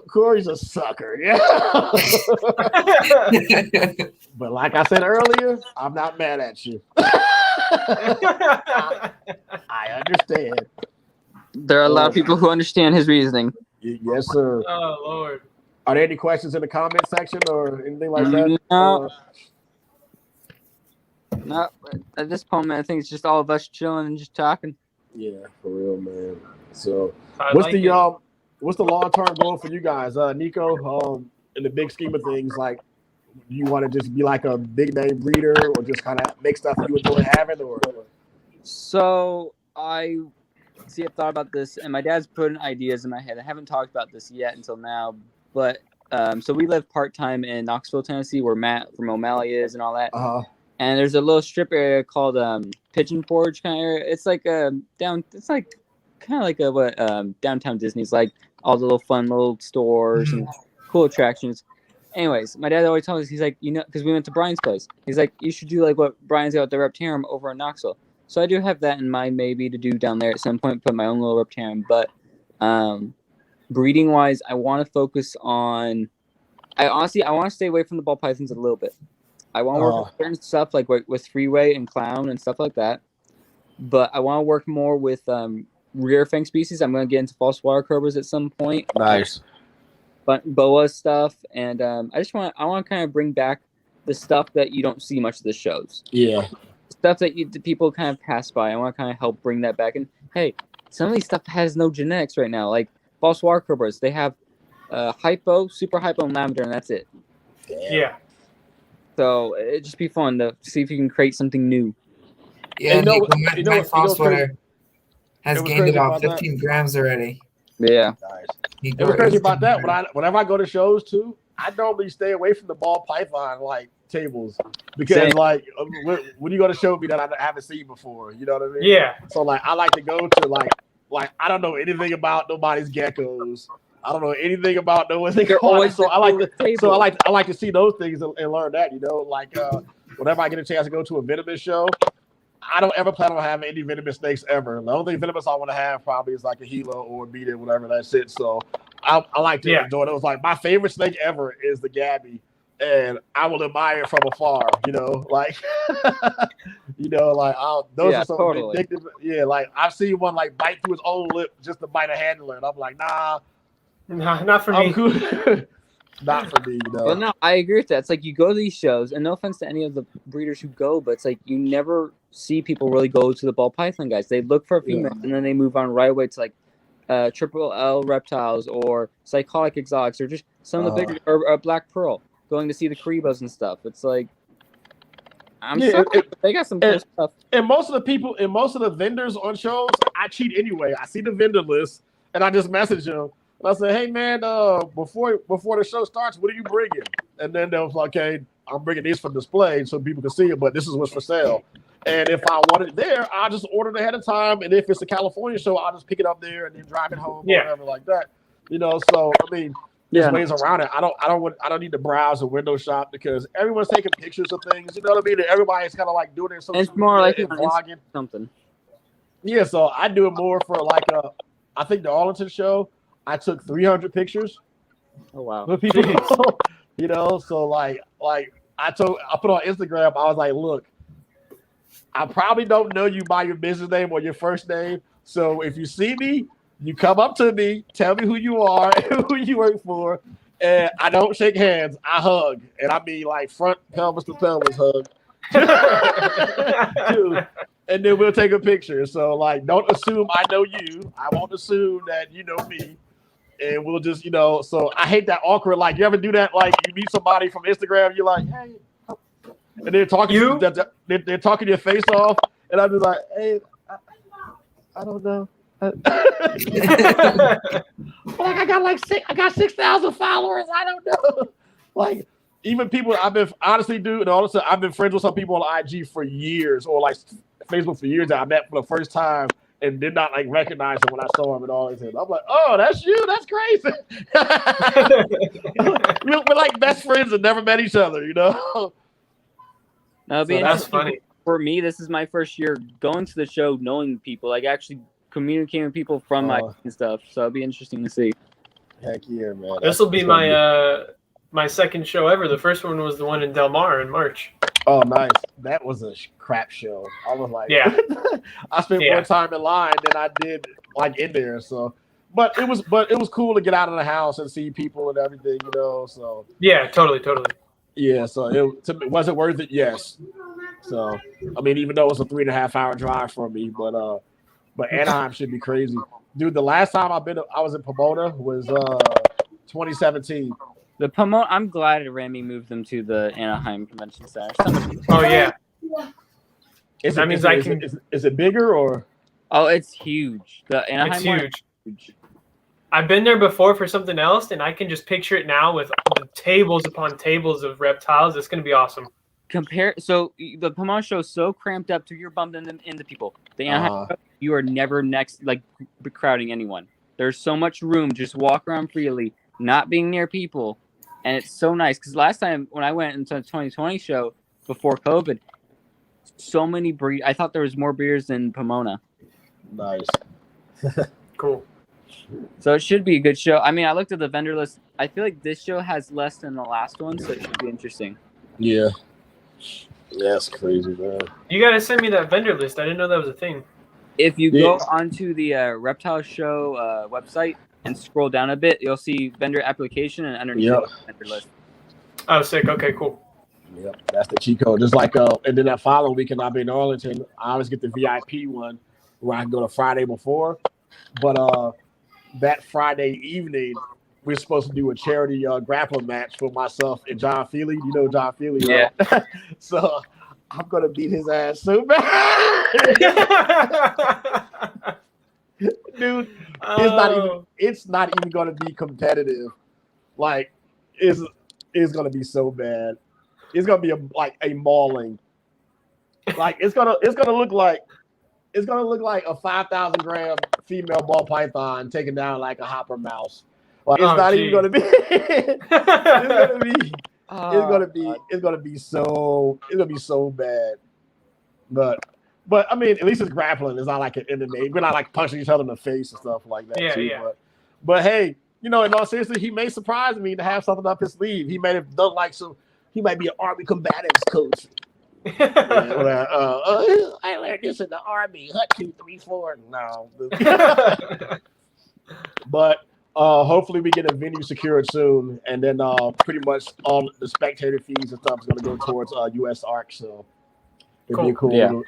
Corey's a sucker, yeah. But like I said earlier, I'm not mad at you. I understand. There are a lot of people who understand his reasoning. Yes, sir. Oh Lord. Are there any questions in the comment section or anything like that? No. No, at this moment, I think it's just all of us chilling and just talking. Yeah, for real, man. So, what's the long-term goal for you guys, Nico? In the big scheme of things, like, do you want to just be like a big name breeder, or just kind of make stuff you enjoy having, or? So I've thought about this, and my dad's putting ideas in my head. I haven't talked about this yet until now, but so we live part-time in Knoxville, Tennessee, where Matt from O'Malley is and all that. And there's a little strip area called Pigeon Forge kind of area. It's like downtown Disney's, like all the little fun little stores and cool attractions. Anyways, my dad always told us, he's like, because we went to Brian's place. He's like, you should do like what Brian's got at the Reptarium over in Knoxville. So I do have that in mind, maybe to do down there at some point, put my own little Reptarium. But breeding wise, I want to focus on. I want to stay away from the ball pythons a little bit. I want to work with certain stuff like with freeway and clown and stuff like that. But I want to work more with rear fang species. I'm going to get into false water cobras at some point. Nice. But boa stuff, and I want to kind of bring back the stuff that you don't see much of the shows. Yeah. Stuff that people kind of pass by. I want to kind of help bring that back. And hey, some of these stuff has no genetics right now. Like false water cobras, they have hypo, super hypo, and lavender, and that's it. Damn. Yeah. So it'd just be fun to see if you can create something new. Yeah, my false water has gained about 15 grams already. Yeah. Nice. It was crazy about that. Whenever I go to shows too, I normally stay away from the ball python like tables because like when you go to show me that I haven't seen before, you know what I mean? Yeah. So like I like to go to like I don't know anything about nobody's geckos. I don't know anything about no one. So I like to see those things and learn that, you know. Like whenever I get a chance to go to a venomous show, I don't ever plan on having any venomous snakes ever. The only venomous I want to have probably is like a Gila or a Beta, whatever that's it. So I like to enjoy those. Like my favorite snake ever is the Gabby, and I will admire it from afar. You know, like those are some addictive. Yeah, like I've seen one like bite through his own lip just to bite a handler, and I'm like, nah, not for me. Cool. Not for me, you know. Well, no, I agree with that. It's like you go to these shows, and no offense to any of the breeders who go, but it's like you never see people really go to the ball python guys. They look for a female, and then they move on right away to like triple L reptiles or psychotic exotics or just some of the bigger or black pearl, going to see the Caribos and stuff. It's like I'm sorry, but they got some cool stuff. And most of the vendors on shows, I cheat anyway. I see the vendor list, and I just message them. I said, hey man, before the show starts, what are you bringing? And then they'll like, okay, I'm bringing these for display so people can see it, but this is what's for sale. And if I want it there, I'll just order it ahead of time. And if it's a California show, I'll just pick it up there and then drive it home or whatever like that. So I mean, there's ways around it. I don't need to browse or window shop because everyone's taking pictures of things. You know what I mean? And everybody's kind of like doing their social media and vlogging something. Yeah, so I do it more for like I think the Arlington show. I took 300 pictures. Oh wow! With people, so like I put on Instagram. I was like, look, I probably don't know you by your business name or your first name. So if you see me, you come up to me, tell me who you are and who you work for. And I don't shake hands. I hug. And I mean like front pelvis to pelvis hug. And then we'll take a picture. So like, don't assume I know you. I won't assume that you know me. And we'll just, so I hate that awkward, like, you ever do that? Like, you meet somebody from Instagram, you're like, hey. And they're talking, they're talking your face off. And I'm just like, hey, I don't know. Like I got 6,000 followers. I don't know. Like even people I've been honestly, dude, and also I've been friends with some people on IG for years, or like Facebook for years that I met for the first time and did not like recognize them when I saw them and all this. I'm like, oh, that's you. That's crazy. we're like best friends and never met each other, No, that's funny. For me, this is my first year going to the show, knowing people, like actually communicating with people from my and stuff. So it'll be interesting to see. Heck yeah, man. This will be my second show ever. The first one was the one in Del Mar in March. Oh, nice. That was a crap show. I was like, I spent more time in line than I did like in there. So, but it was cool to get out of the house and see people and everything, So yeah, totally. Yeah, so was it worth it? Yes. So I mean, even though it was a 3.5 hour drive for me, but Anaheim should be crazy, dude. The last time I was in Pomona was 2017. The Pomona. I'm glad Remy moved them to the Anaheim Convention Center. Oh yeah. Is it bigger or? Oh, it's huge. The Anaheim it's huge. I've been there before for something else, and I can just picture it now with the tables upon tables of reptiles. It's going to be awesome. So the Pomona show is so cramped up to you're bumped into people. The Anaheim show, you are never crowding anyone. There's so much room, just walk around freely, not being near people, and it's so nice. Because last time when I went into the 2020 show before COVID, so many breed. I thought there was more breeders than Pomona. Nice. Cool. So it should be a good show. I mean, I looked at the vendor list. I feel like this show has less than the last one, so it should be interesting. Yeah. That's crazy, man. You got to send me that vendor list. I didn't know that was a thing. If you go onto the Reptile Show website and scroll down a bit, you'll see vendor application and underneath the vendor list. Oh, sick. Okay, cool. Yep, that's the cheat code. Just like, and then that following weekend I'll be in Arlington. I always get the VIP one where I can go the Friday before. But that Friday evening, we're supposed to do a charity grappling match for myself and John Feely. You know John Feely, right? Yeah. So I'm gonna beat his ass so bad. Dude, it's not even gonna be competitive. Like, it's gonna be so bad. It's gonna be a mauling. Like it's gonna look like a 5,000 gram female ball python taking down like a hopper mouse. Like it's not even gonna be. It's gonna be so bad. But I mean, at least it's grappling. It's not like an MMA. We're not like punching each other in the face and stuff like that. Yeah. But hey, in all seriousness, he may surprise me to have something up his sleeve. He may have done he might be an Army combatives coach. I learned this in the Army. Hut 2, 3, 4. No. But hopefully we get a venue secured soon, and then pretty much all the spectator fees and stuff is going to go towards US Arc. So it'll be a cool little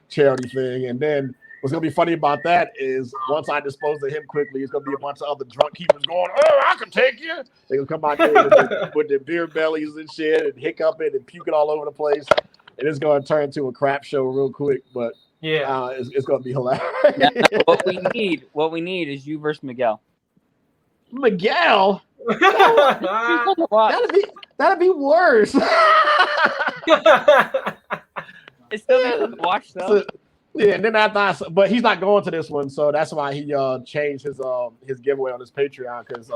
charity thing. And then what's going to be funny about that is once I dispose of him quickly, it's going to be a bunch of other drunk keepers going, oh, I can take you. They're going to come out there with their beer bellies and shit and hiccuping and puking all over the place. And it's going to turn into a crap show real quick, but it's going to be hilarious. What we need is you versus Miguel. Miguel? That'd That'd be worse. It's still good to watch though. So, yeah, and then but he's not going to this one, so that's why he changed his giveaway on his Patreon because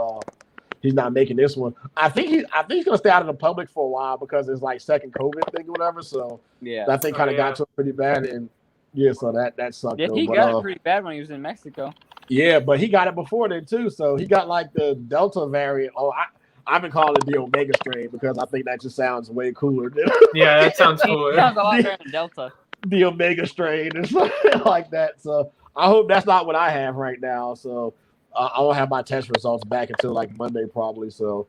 he's not making this one. I think he's gonna stay out of the public for a while because it's like second COVID thing or whatever. So Yeah, that thing kind of got to him pretty bad, and yeah, so that sucked. Yeah, he got it pretty bad when he was in Mexico. Yeah, but he got it before then too. So he got like the Delta variant. Oh, I've been calling it the Omega strain because I think that just sounds way cooler. Yeah, that sounds cooler. He sounds a lot better than Delta. The Omega strain and something like that. So I hope that's not what I have right now. So I won't have my test results back until like Monday probably. So,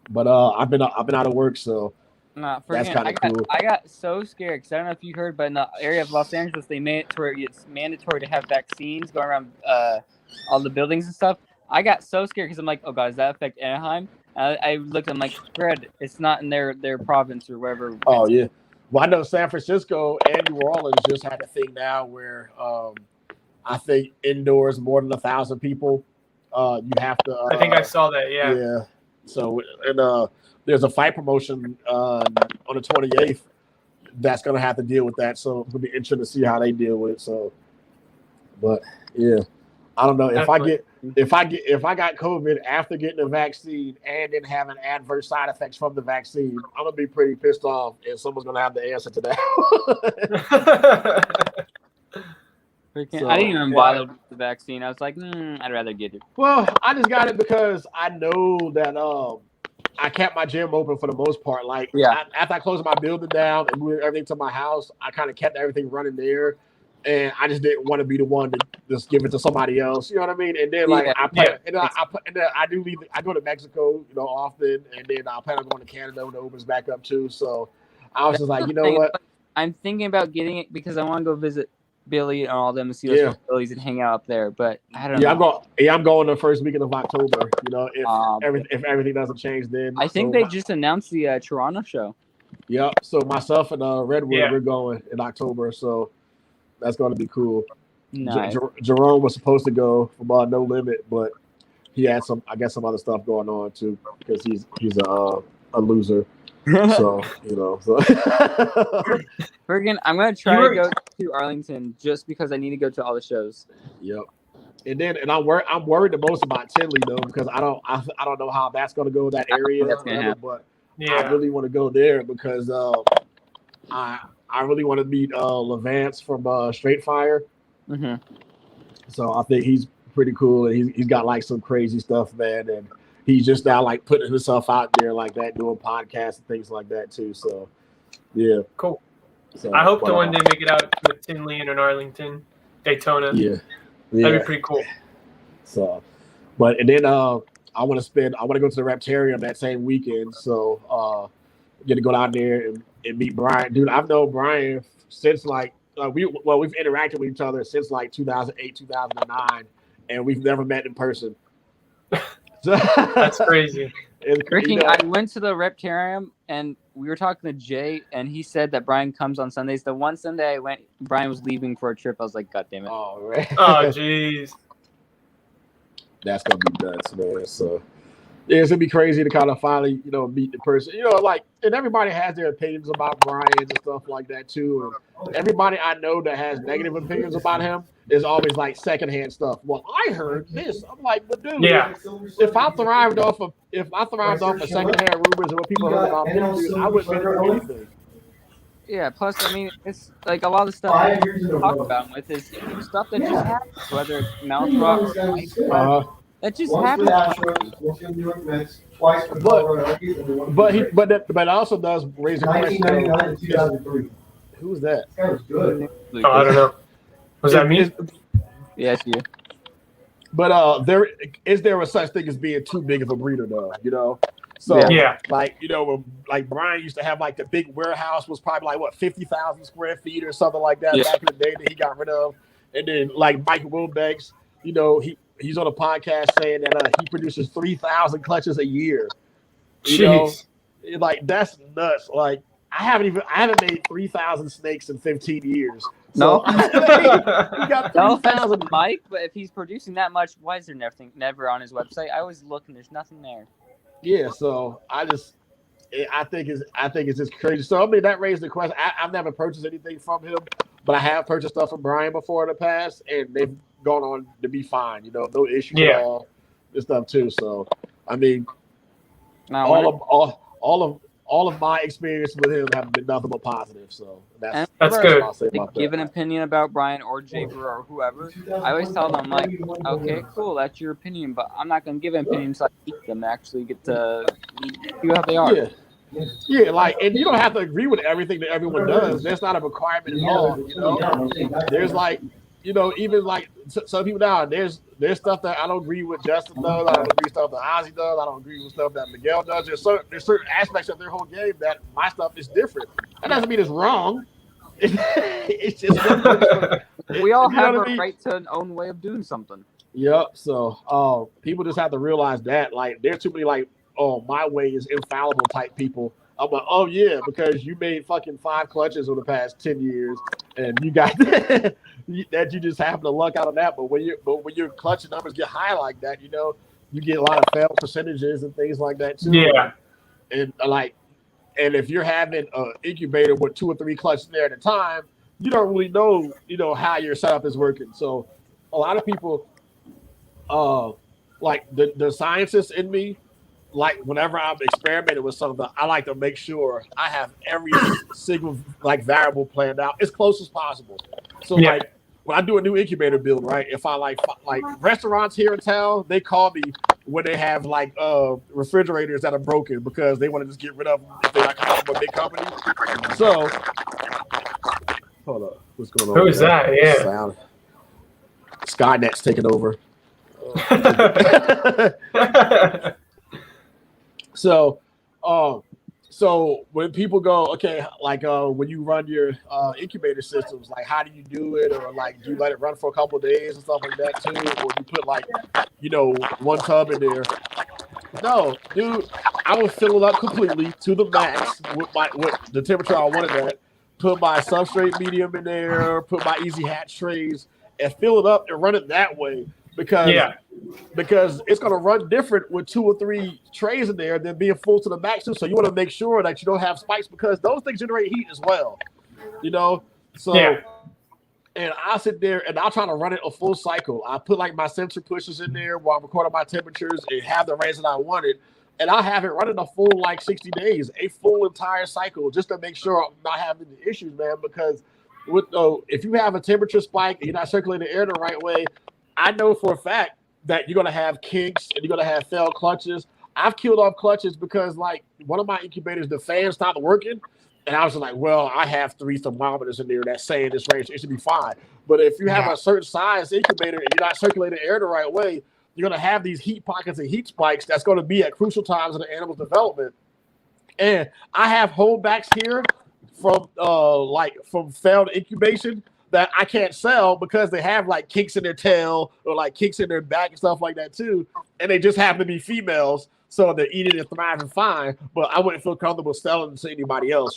but I've been out of work, so that's kind of cool. I got so scared because I don't know if you heard, but in the area of Los Angeles, they made it to where it's mandatory to have vaccines going around all the buildings and stuff. I got so scared because I'm like, oh god, does that affect Anaheim? I looked, I'm like, Fred, it's not in their province or wherever. Oh yeah. Well, I know San Francisco and New Orleans just had a thing now where I think indoors more than 1,000 people, you have to. I think I saw that. Yeah. Yeah. So and there's a fight promotion on the 28th that's gonna have to deal with that. So it's gonna be interesting to see how they deal with it. So, but yeah, I don't know if I got COVID after getting the vaccine and then having adverse side effects from the vaccine, I'm gonna be pretty pissed off, and someone's gonna have the answer to that. So, I didn't even bother with the vaccine. I was like, I'd rather get it. Well, I just got it because I know that I kept my gym open for the most part. Like, after I closed my building down and moved everything to my house, I kind of kept everything running there. And I just didn't want to be the one to just give it to somebody else. You know what I mean? And then I do leave. I go to Mexico, often, and then I plan on going to Canada when it opens back up too. So I was just like, you know what? I'm thinking about getting it because I want to go visit Billy and all them and see those Billies and hang out up there. But I don't know. I'm going the first weekend of October. If everything doesn't change, then I think they just announced the Toronto show. Yep. So myself and Redwood, we're going in October. So. That's going to be cool. Nice. Jerome was supposed to go from No Limit, but he had some other stuff going on too because he's a loser. So Friggin', I'm gonna try to go to Arlington just because I need to go to all the shows. Yep. And I'm worried the most about Tinley though because I don't know how that's going to go in that area. But I really want to go there because I really want to meet Levance from Straight Fire. Mm-hmm. So I think he's pretty cool. And he's got like some crazy stuff, man. And he's just now like putting himself out there like that, doing podcasts and things like that too. So yeah. Cool. So, I hope to one day make it out with Tinley and in Arlington, Daytona. Yeah. That'd be pretty cool. So, and then I want to go to the Reptarium that same weekend. So get to go down there and meet Brian. Dude, I've known Brian since like we've interacted with each other since like 2008, 2009, and we've never met in person. That's crazy. I went to the Reptarium and we were talking to Jay, and he said that Brian comes on Sundays. The one Sunday I went, Brian was leaving for a trip. I was like, God damn it. Oh, right. Oh, jeez. That's gonna be nuts, man. So. Yeah, it's gonna be crazy to kind of finally, meet the person. And everybody has their opinions about Brian and stuff like that too. And everybody I know that has negative opinions about him is always like secondhand stuff. Well, I heard this. I'm like, but dude, if I thrived off of secondhand rumors and what people heard about me, dude, I wouldn't do anything. Yeah, plus, I mean, it's like a lot of the stuff I talk about with is stuff that just happens, whether it's mouth drops, that just happens. But it also does raise a question. Who's that? Oh, I don't know. Was that me? Yes, you. But is there a such thing as being too big of a breeder, though? So like Brian used to have like the big warehouse was probably like 50,000 square feet or something like that back in the day that he got rid of, and then like Mike Wilbeck's, he's on a podcast saying that he produces 3,000 clutches a year. Like that's nuts. Like I haven't made 3,000 snakes in 15 years. So, no, he got 3,000. Mike, but if he's producing that much, why is there never on his website? I always look and there's nothing there. Yeah, so I think it's just crazy. So I mean, that raised the question. I've never purchased anything from him, but I have purchased stuff from Brian before in the past, and they've gone on to be fine. No issues at all. This stuff too. So I mean, all of my experience with him have been nothing but positive. So that's good. I'll say about Give that. an opinion about Brian or Jaber or whoever. I always tell them like, okay, cool, that's your opinion, but I'm not going to give an opinion until I meet them to actually get to see how they are. Yeah, like, and you don't have to agree with everything that everyone does. That's not a requirement at all. There's like, even like some people now, there's stuff that I don't agree with Justin does. I don't agree with stuff that Ozzy does. I don't agree with stuff that Miguel does. There's certain aspects of their whole game that my stuff is different. That doesn't mean it's wrong. It's just we all have a right to an own way of doing something. Yep. So people just have to realize that. Like, there's too many like, oh, my way is infallible type people. I'm like, oh yeah, because you made fucking 5 clutches over the past 10 years, and you got that you just happen to luck out on that. But when your clutch numbers get high like that, you get a lot of fail percentages and things like that too. Yeah. And if you're having an incubator with 2 or 3 clutches there at a time, you don't really know, how your setup is working. So a lot of people, like the scientists in me, like whenever I'm experimenting with something, I like to make sure I have every single like variable planned out as close as possible. So like when I do a new incubator build, right? If I like restaurants here in town, they call me when they have like refrigerators that are broken because they want to just get rid of them if they're not coming from a big company. So hold up, what's going on? Who is that? Yeah. Sound. Skynet's taking over. So when people go, okay, like when you run your incubator systems, like how do you do it, or like do you let it run for a couple of days and stuff like that too, or you put like 1 tub in there? No, dude, I would fill it up completely to the max with the temperature I wanted at. Put my substrate medium in there, put my easy hatch trays, and fill it up and run it that way. Because it's going to run different with 2 or 3 trays in there than being full to the max too. So you want to make sure that you don't have spikes because those things generate heat as well, So, and I'll sit there and I'll try to run it a full cycle. I put like my sensor pushes in there while I'm recording my temperatures and have the range that I wanted. And I'll have it running a full like 60 days, a full entire cycle, just to make sure I'm not having the issues, man. Because if you have a temperature spike and you're not circulating the air the right way, I know for a fact that you're going to have kinks and you're going to have failed clutches. I've killed off clutches because, like, one of my incubators, the fan stopped working. And I was like, well, I have 3 thermometers in there that's saying this range, it should be fine. But if you have a certain size incubator and you're not circulating air the right way, you're going to have these heat pockets and heat spikes that's going to be at crucial times in the animal's development. And I have holdbacks here from failed incubation that I can't sell because they have like kinks in their tail or like kinks in their back and stuff like that too. And they just happen to be females. So they're eating and thriving fine, but I wouldn't feel comfortable selling them to anybody else,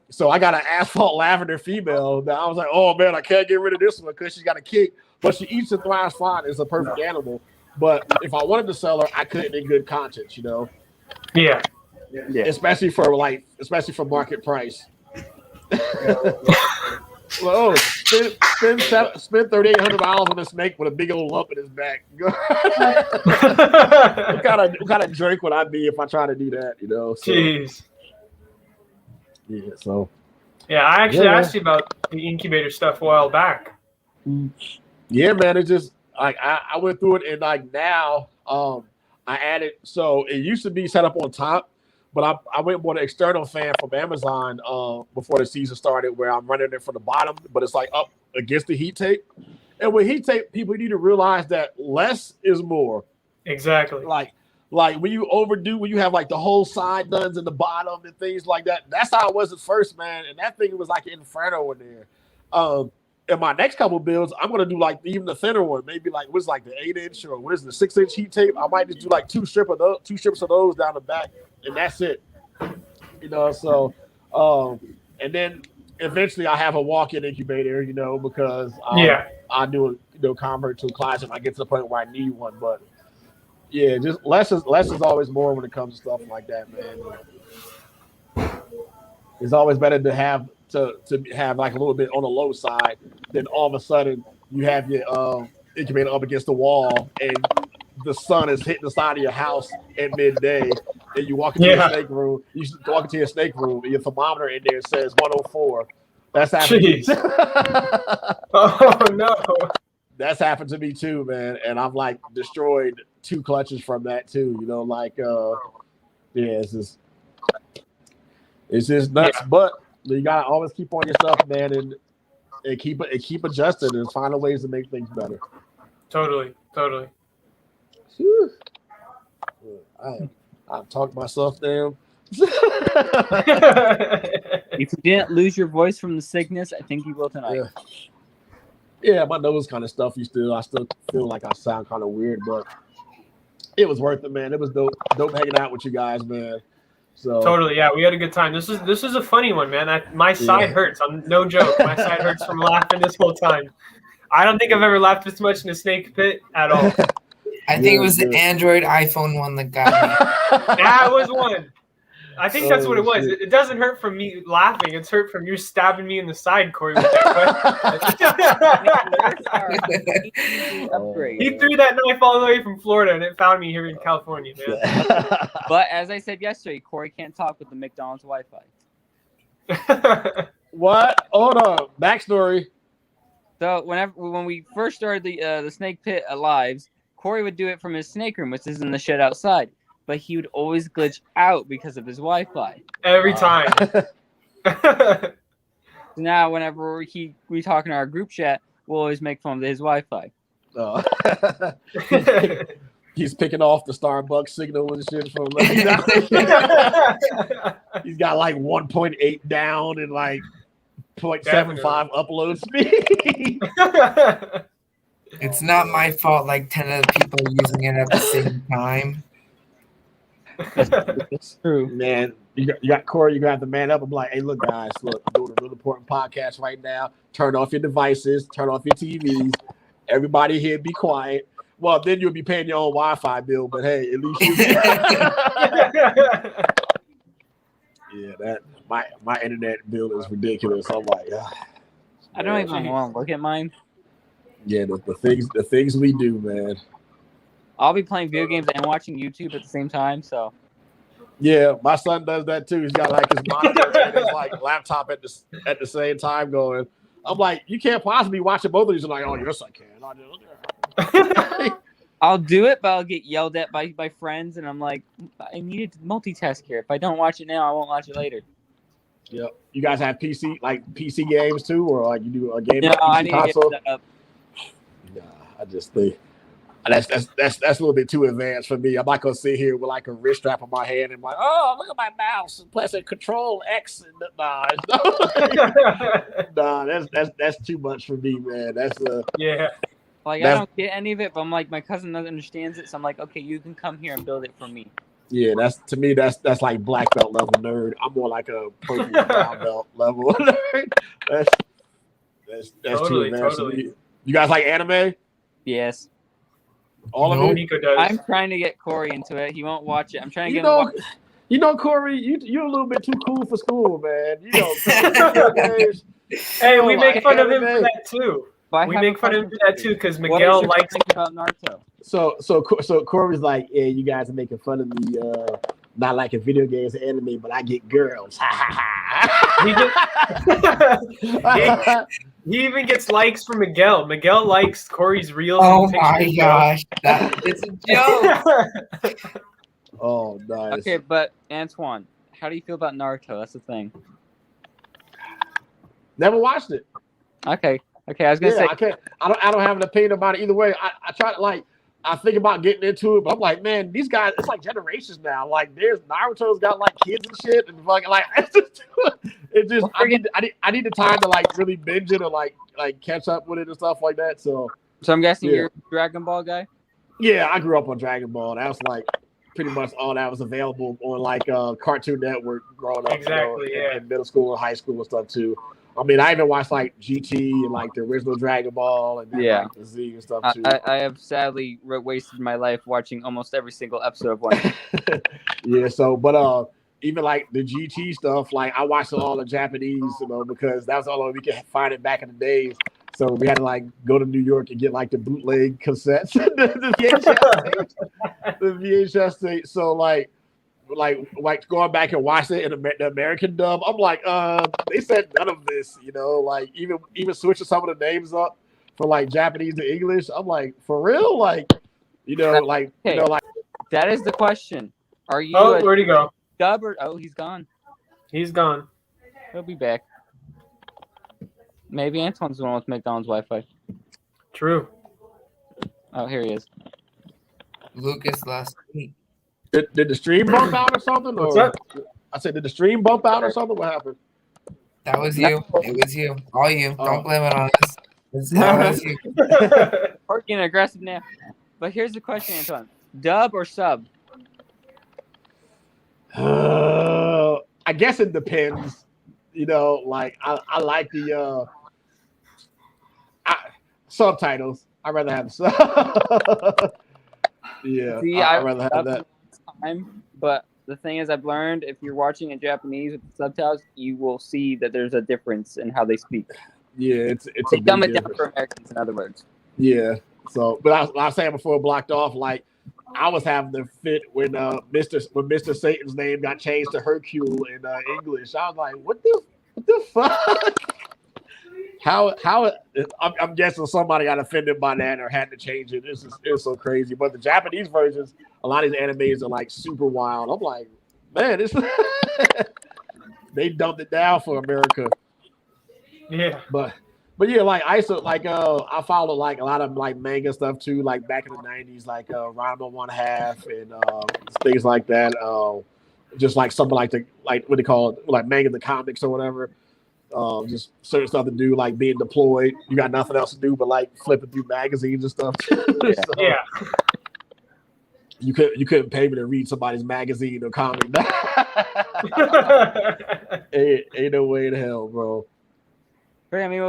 So I got an asphalt lavender female that I was like, oh man, I can't get rid of this one because she's got a kick, but she eats and thrives fine. It's a perfect animal. But if I wanted to sell her, I couldn't in good conscience, Yeah. Especially for market price. Well, spend $3,800 on a snake with a big old lump in his back. what kind of jerk would I be if I try to do that? So, jeez. Yeah. So. Yeah, I actually asked you about the incubator stuff a while back. Yeah, man. It's just like I went through it, and like now, I added. So it used to be set up on top. But I went and bought an external fan from Amazon before the season started where I'm running it from the bottom, but it's like up against the heat tape. And with heat tape, people need to realize that less is more. Exactly. Like when you overdo, when you have like the whole side duns in the bottom and things like that, that's how it was at first, man. And that thing was like an inferno in there. In my next couple builds, I'm going to do like even the thinner one, maybe like what's like the 8-inch or what is the 6-inch heat tape. I might just do like 2 strips of those down the back. And that's it, So, and then eventually I have a walk-in incubator, because I do convert to a class if I get to the point where I need one. But Yeah, just less is always more when it comes to stuff like that, man. It's always better to have like a little bit on the low side than all of a sudden you have your incubator up against the wall and the sun is hitting the side of your house at midday, and you walk into your snake room. You walk into your snake room, and your thermometer in there says 104. That's happened. Oh no. That's happened to me too, man. And I've like destroyed 2 clutches from that too. You know, like it's just nuts. Yeah. But you gotta always keep on your stuff, man, and keep adjusting and finding ways to make things better. Totally. Whew. I've talked myself down. If you didn't lose your voice from the sickness, I think you will tonight. Yeah, my nose kind of stuffy still. I still feel like I sound kind of weird, but it was worth it, man. It was dope hanging out with you guys, man. So totally, yeah, we had a good time. This is a funny one, man. My side hurts. I'm no joke. My side hurts from laughing this whole time. I don't think I've ever laughed this much in a snake pit at all. I think it was the Android iPhone one that got me. That was one. I think that's what it was. It doesn't hurt from me laughing. It's hurt from you stabbing me in the side, Corey, with that question. He threw that knife all the way from Florida, and it found me here in California, man. But as I said yesterday, Corey can't talk with the McDonald's Wi-Fi. What? Hold on. Backstory. So when we first started the snake pit lives, Corey would do it from his snake room, which is in the shed outside. But he would always glitch out because of his Wi-Fi. Every time. So now, whenever we talk in our group chat, we'll always make fun of his Wi-Fi. He's picking off the Starbucks signal and shit from. He's got like 1.8 down and like 0.75 upload speed. It's not my fault. Like 10 of the people are using it at the same time. It's true, man. You got Corey. You got the man up. I'm like, hey, look, guys, look, I'm doing a really important podcast right now. Turn off your devices. Turn off your TVs. Everybody here, be quiet. Well, then you'll be paying your own Wi-Fi bill. But hey, at least you. Yeah, that my internet bill is ridiculous. I'm like, I don't even want to look at mine. Yeah, the things we do, man. I'll be playing video games and watching YouTube at the same time. So, yeah, my son does that too. He's got like his monitor and his like laptop at the same time going. I'm like, you can't possibly watch it both of these. I'm like, oh yes, I can. I'll do it, but I'll get yelled at by friends, and I'm like, I needed to multitask here. If I don't watch it now, I won't watch it later. Yep. You guys have PC games too, or like you do a game? No, I need console? to get set up. Nah, I just think. That's a little bit too advanced for me. I'm not gonna sit here with like a wrist strap on my hand and like, oh, look at my mouse and press Control X. And that's too much for me, man. That's yeah. Like I don't get any of it, but I'm like my cousin understands it, so I'm like, okay, you can come here and build it for me. Yeah, that's like black belt level nerd. I'm more like a purple brown belt level nerd. That's totally, too advanced. Totally. You guys like anime? Yes. All of it. Nico does. I'm trying to get Corey into it. He won't watch it. I'm trying to get him to watch it. You know, Corey, you're a little bit too cool for school, man. You know. Hey, we make fun of him for that too. We make fun of him for that too because Miguel likes about Naruto. So Corey's like, yeah, you guys are making fun of me not liking video games and anime, but I get girls. He even gets likes from Miguel. Miguel likes Corey's reels. Oh my gosh, it's a joke. Oh, nice. Okay, but Antoine, how do you feel about Naruto? That's the thing. Never watched it. Okay, I was gonna say I don't have an opinion about it either way. I try to I think about getting into it, but I'm like, man, these guys, it's like generations now. Like, there's Naruto's got like kids and shit, and fucking like, it's just I need the time to like really binge it or like catch up with it and stuff like that. So I'm guessing you're a Dragon Ball guy. Yeah, I grew up on Dragon Ball. That was like pretty much all that was available on like Cartoon Network growing up. Exactly. In middle school and high school and stuff too. I mean, I even watched like GT and like the original Dragon Ball and then, like the Z and stuff too. I have sadly wasted my life watching almost every single episode of one. Yeah, so but even like the GT stuff, like I watched all the Japanese, you know, because that was the only way we could find it back in the days. So we had to like go to New York and get like the bootleg cassettes, the VHS tape. So like going back and watching it in the American dub, I'm like, they said none of this, you know, like even switching some of the names up for like Japanese to English. I'm like, for real, like, you know, like, okay. you know, like that is the question. Are you? Oh, where'd he go? Dub or he's gone. He's gone. He'll be back. Maybe Antoine's the one with McDonald's Wi-Fi. True. Oh, here he is. Lukas last week. Did the stream bump out or something? What's or, up? I said, did the stream bump out or something? What happened? That was you. It was you. All you. Don't blame it on us. That was you. We're getting aggressive now. But here's the question, Antoine. Dub or sub? I guess it depends. You know, like I like the subtitles. I'd rather have yeah. See, I'd rather have that. But the thing is, I've learned if you're watching in Japanese with the subtitles, you will see that there's a difference in how they speak. Yeah, it's they a dumb big it down difference. for Americans, in other words. Yeah. So, but I was saying before it blocked off, like I was having the fit when Mr. Satan's name got changed to Hercule in English. I was like, what the fuck? How I'm guessing somebody got offended by that or had to change it. It's so crazy. But the Japanese versions, a lot of these animes are like super wild. I'm like, man, this they dumped it down for America. Yeah. But yeah, like I followed like a lot of like manga stuff too, like back in the 90s, like Ranma 1/2 and things like that. Just like something like what they call it, like manga the comics or whatever. Just certain stuff to do, like being deployed. You got nothing else to do but like flipping through magazines and stuff. Yeah. You couldn't pay me to read somebody's magazine or comic. ain't no way in hell, bro. Right, I mean,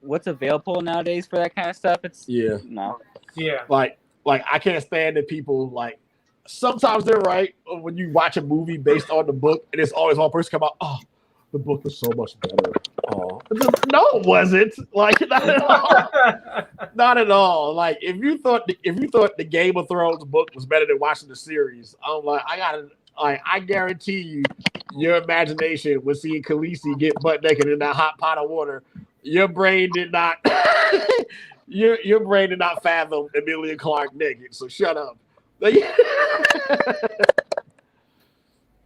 what's available nowadays for that kind of stuff? It's no. Yeah. Like I can't stand that people like. Sometimes they're right when you watch a movie based on the book, and it's always one person come out. Oh, the book was so much better. Oh, no, it wasn't. Like not at all. Not at all. Like if you thought the Game of Thrones book was better than watching the series, I'm like, I guarantee you, your imagination was seeing Khaleesi get butt naked in that hot pot of water. Your brain did not. Your brain did not fathom Emilia Clarke naked. So shut up.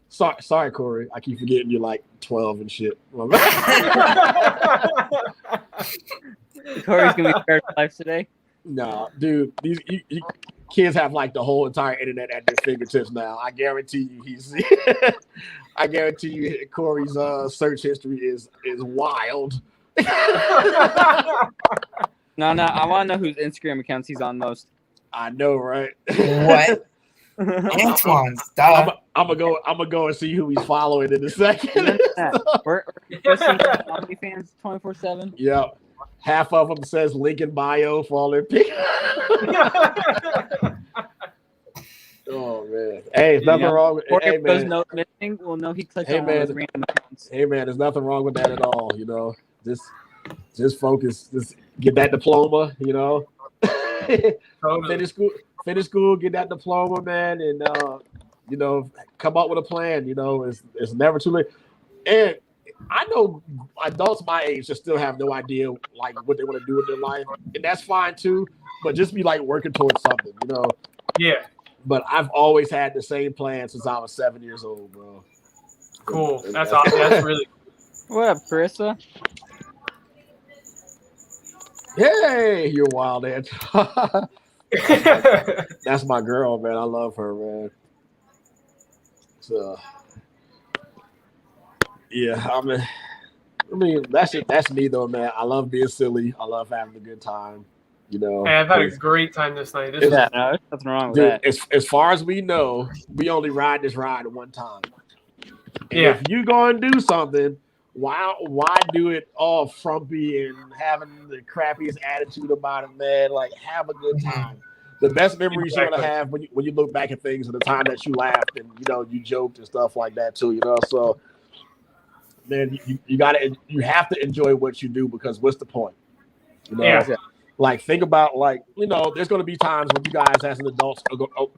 Sorry, Corey. I keep forgetting you're like 12 and shit. Corey's gonna be fair to life today. No, dude. These kids have like the whole entire internet at their fingertips now. I guarantee you, I guarantee you, Corey's search history is wild. No, I want to know whose Instagram accounts he's on most. I know, right? What? Antoine, stop. I'm gonna go and see who he's following in a second. We're OnlyFans 24/7. Yeah, half of them says link in bio for all their pics. Oh man, hey, there's nothing wrong with. Hey man, no missing. We'll know he clicked on man, those random accounts. Hey man, there's nothing wrong with that at all. You know, just focus, just get that diploma. You know. Finish school, get that diploma, man, and you know, come up with a plan. You know, it's never too late. And I know adults my age just still have no idea like what they want to do with their life, and that's fine too. But just be like working towards something, you know. Yeah. But I've always had the same plan since I was 7 years old, bro. Cool. That's awesome. That's really cool. What up, Carissa? Hey, you're wild, Ed. That's my girl, man. I love her, man. So, yeah, I mean, that's me though, man. I love being silly. I love having a good time. You know, hey, I've had a great time this night. No, there's nothing wrong with that. As far as we know, we only ride this ride at one time. And yeah. If you go and do something, why do it all frumpy and having the crappiest attitude about it, man? Like, have a good time. The best memories you're gonna have when you look back at things and the time that you laughed and you joked and stuff like that too. So man, you have to enjoy what you do, because what's the point? Like, think about, like, there's going to be times when you guys as an adults,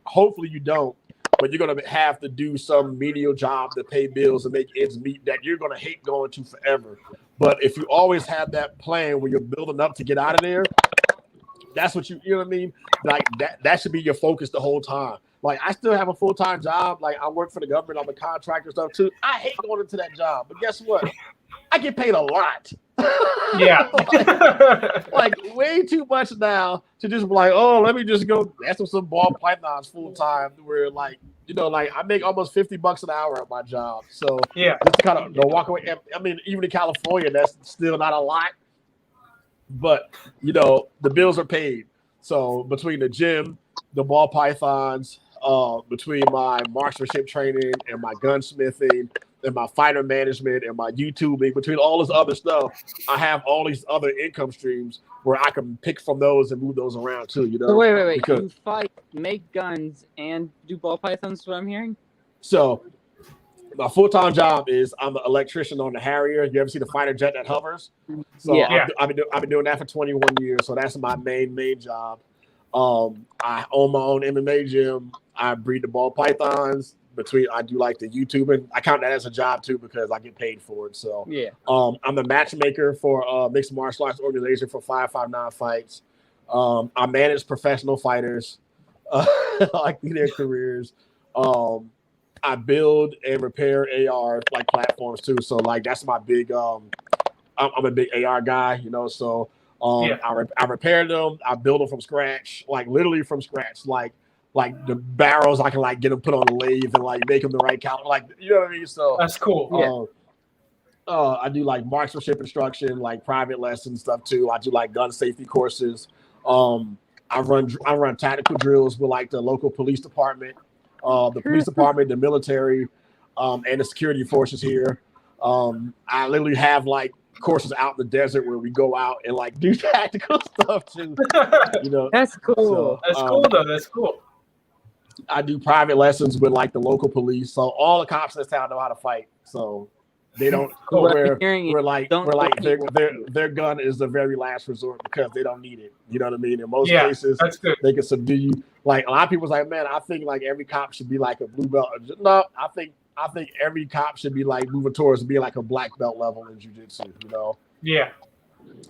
hopefully you don't, but you're going to have to do some menial job to pay bills and make ends meet that you're going to hate going to forever. But if you always have that plan where you're building up to get out of there, that's what you know what I mean? Like, that should be your focus the whole time. Like, I still have a full-time job. Like, I work for the government. I'm a contractor stuff too. I hate going into that job, but guess what? I get paid a lot. Yeah. like way too much now to just be like, oh, let me just go ask some ball pythons full time, where like I make almost $50 an hour at my job. So yeah, it's kind of walk away. I mean, even in California, that's still not a lot, but the bills are paid. So between the gym, the ball pythons, between my marksmanship training and my gunsmithing and my fighter management and my YouTubing, between all this other stuff, I have all these other income streams where I can pick from those and move those around too. So wait. Because you fight, make guns, and do ball pythons, is what I'm hearing? So my full-time job is I'm an electrician on the Harrier. You ever see the fighter jet that hovers? So I've been doing that for 21 years. So that's my main job. I own my own MMA gym. I breed the ball pythons. I do like the YouTubing. I count that as a job too because I get paid for it. So I'm the matchmaker for a mixed martial arts organization for 559 fights. I manage professional fighters like through their careers. I build and repair AR like platforms too. So like that's my big. I'm a big AR guy, So I repair them. I build them from scratch, like literally from scratch, like the barrels, I can like get them put on the lathe and like make them the right caliber, like you know what I mean. So that's cool. I do like marksmanship instruction, like private lessons stuff too. I do like gun safety courses. I run tactical drills with like the local police department, the police department, the military, and the security forces here. I literally have like courses out in the desert where we go out and like do tactical stuff too. That's cool. So, that's cool though. That's cool. I do private lessons with like the local police, so all the cops in this town know how to fight. So they don't. We're like their gun is the very last resort because they don't need it. You know what I mean? In most cases, they can subdue you. Like a lot of people's like, man, I think like every cop should be like a blue belt. No, I think every cop should be like moving towards being like a black belt level in jiu-jitsu. Yeah.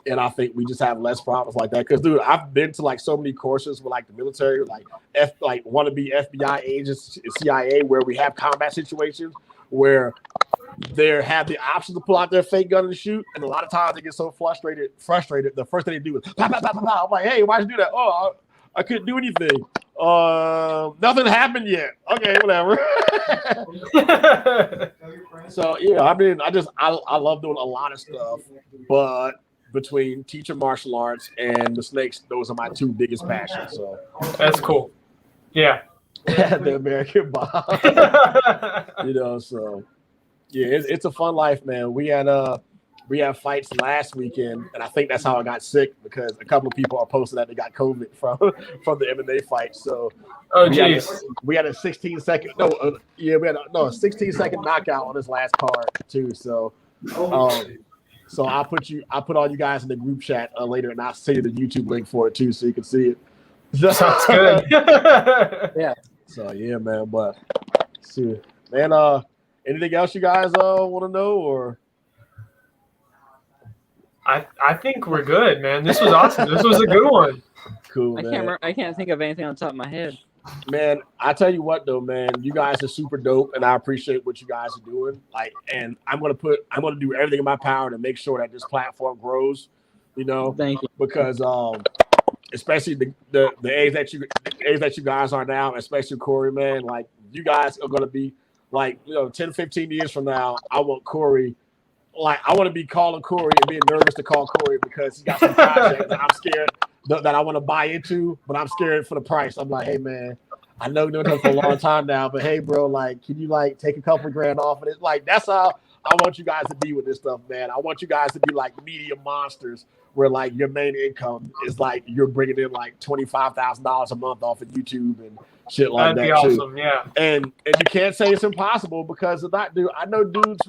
And I think we just have less problems like that. Because, dude, I've been to like so many courses with like the military, like wannabe FBI agents, CIA, where we have combat situations where they have the option to pull out their fake gun and shoot. And a lot of times they get so frustrated. The first thing they do is pow, pow, pow, pow, pow. I'm like, hey, why'd you do that? Oh, I couldn't do anything. Nothing happened yet. Okay, whatever. So yeah, I mean, I love doing a lot of stuff, but between teaching martial arts and the snakes, those are my two biggest passions. So that's cool. Yeah. The American Bob. So yeah, it's a fun life, man. We had fights last weekend, and I think that's how I got sick because a couple of people are posting that they got COVID from the MMA fight. So we had a 16-second a 16-second knockout on this last card too. So so I'll put all you guys in the group chat later, and I'll send you the YouTube link for it too, so you can see it. Sounds good. Yeah. So yeah, man. But see, man. Anything else you guys want to know or? I think we're good, man. This was awesome. This was a good one. Cool. I can't think of anything on top of my head. Man, I tell you what though, man, you guys are super dope, and I appreciate what you guys are doing. Like, and I'm gonna do everything in my power to make sure that this platform grows. Thank you. Because especially the age that you guys are now, especially Corey, man, like you guys are gonna be like 10, 15 years from now. I want Corey. Like, I want to be calling Corey and being nervous to call Corey because he got some projects that I'm scared that I want to buy into, but I'm scared for the price. I'm like, hey, man, I know you've known him for a long time now, but hey, bro, like, can you like take a couple grand off of it? Like, that's how want you guys to be with this stuff, man. I want you guys to be like media monsters, where like your main income is like you're bringing in like $25,000 a month off of YouTube and shit like That'd that be too. awesome, yeah. And you can't say it's impossible because of that, dude. I know dudes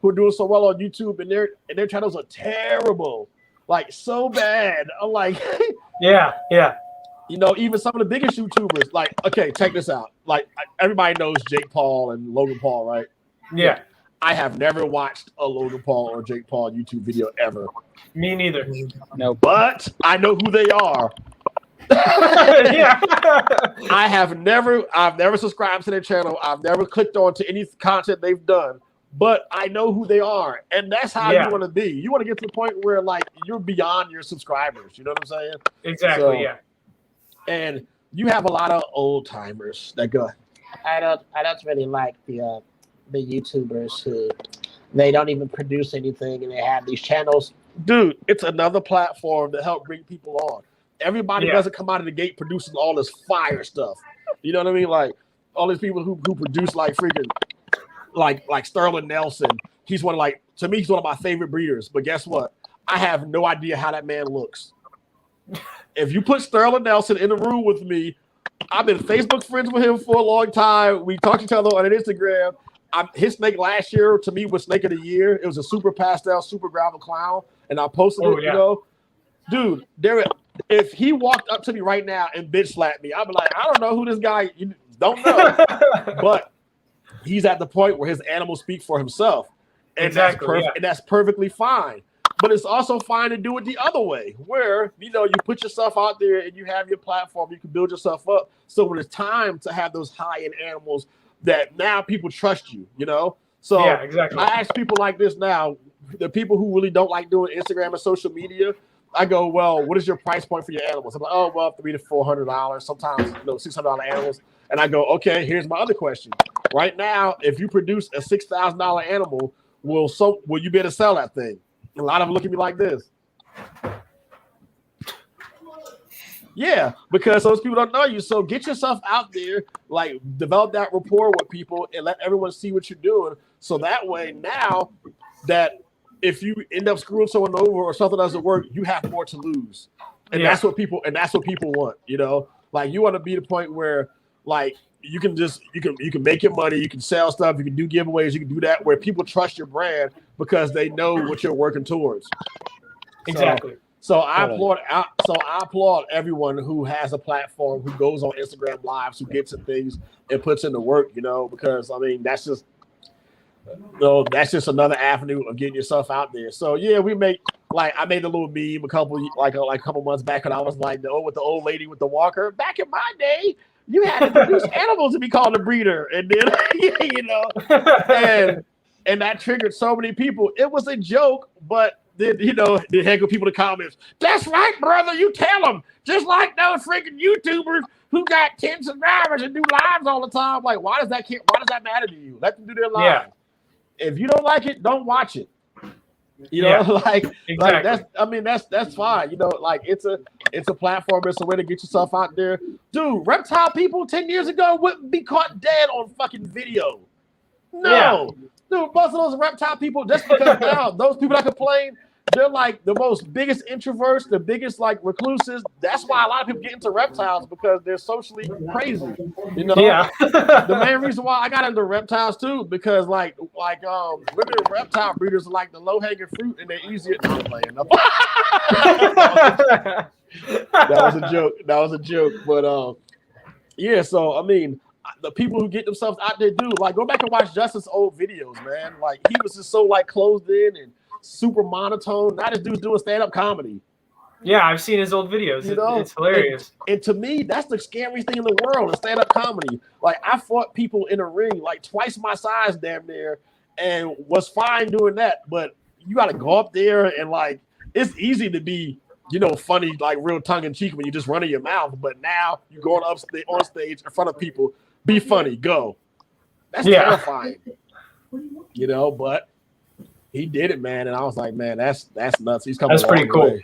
who are doing so well on YouTube and their channels are terrible, like so bad. I'm like, yeah. You know, even some of the biggest YouTubers, like, okay, check this out. Like, everybody knows Jake Paul and Logan Paul, right? Yeah. I have never watched a Logan Paul or Jake Paul YouTube video ever. Me neither. No. But I know who they are. Yeah. I've never subscribed to their channel. I've never clicked on to any content they've done. But I know who they are. And that's how you want to be. You want to get to the point where, like, you're beyond your subscribers. You know what I'm saying? Exactly, yeah. And you have a lot of old timers that go. I don't really like the YouTubers who they don't even produce anything and they have these channels. Dude, it's another platform to help bring people on. Everybody doesn't come out of the gate producing all this fire stuff. You know what I mean? Like all these people who produce like freaking like Sterling Nelson. He's one of to me, he's one of my favorite breeders. But guess what? I have no idea how that man looks. If you put Sterling Nelson in the room with me, I've been Facebook friends with him for a long time. We talked to each other on Instagram. His snake last year to me was snake of the year. It was a super pastel, super gravel clown, and I posted it. You know, dude, if he walked up to me right now and bitch slapped me, I'd be like, I don't know who this guy. You don't know, but he's at the point where his animals speak for himself, and that's perfectly fine. But it's also fine to do it the other way, where, you know, you put yourself out there and you have your platform, you can build yourself up. So when it's time to have those high-end animals that now people trust you, you know? So I ask people like this now, the people who really don't like doing Instagram and social media, I go, well, what is your price point for your animals? I'm like, oh, well, $300 to $400, sometimes, you know, $600 animals. And I go, okay, here's my other question. Right now, if you produce a $6,000 animal, will you be able to sell that thing? A lot of them look at me like this. Yeah, because those people don't know you. So get yourself out there, like develop that rapport with people and let everyone see what you're doing. So that way, now that if you end up screwing someone over or something doesn't work, you have more to lose. And that's what people want, you know? Like you want to be the point where like you can make your money, you can sell stuff, you can do giveaways, you can do that where people trust your brand because they know what you're working towards. Exactly. So I applaud everyone who has a platform, who goes on Instagram Lives, who gets in things and puts in the work, you know, because I mean that's just another avenue of getting yourself out there. So yeah, I made a little meme a couple months back when I was like with the old lady with the walker. Back in my day, you had to produce animals to be called a breeder, and then you know, and that triggered so many people. It was a joke, but then you know, the heck of people in the comments. That's right, brother. You tell them, just like those freaking YouTubers who got 10 subscribers and do lives all the time. Like, why does that matter to you? Let them do their live. Yeah. If you don't like it, don't watch it. You know, like that's fine. You know, like it's a platform. It's a way to get yourself out there. Dude, reptile people 10 years ago wouldn't be caught dead on fucking video. No. Dude, most of those reptile people, just because now those people that complain, they're like the most biggest introverts, the biggest like recluses. That's why a lot of people get into reptiles because they're socially crazy. You know, the main reason why I got into reptiles too, because like women reptile breeders are like the low hanging fruit and they're easier. No, I'm playing. That was a joke. But yeah. So I mean, the people who get themselves out there do like go back and watch Justin's old videos, man. Like he was just so like closed in and super monotone. Now this dude's doing stand-up comedy. Yeah, I've seen his old videos. You know, it's hilarious. And to me, that's the scariest thing in the world, is stand-up comedy. Like I fought people in a ring like twice my size damn near and was fine doing that. But you gotta go up there and like it's easy to be, you know, funny, like real tongue-in-cheek when you just running your mouth. But now you're going on stage in front of people, be funny, go. That's terrifying. You know, but he did it, man, and I was like, man, that's nuts. He's coming. That's pretty cool. Way.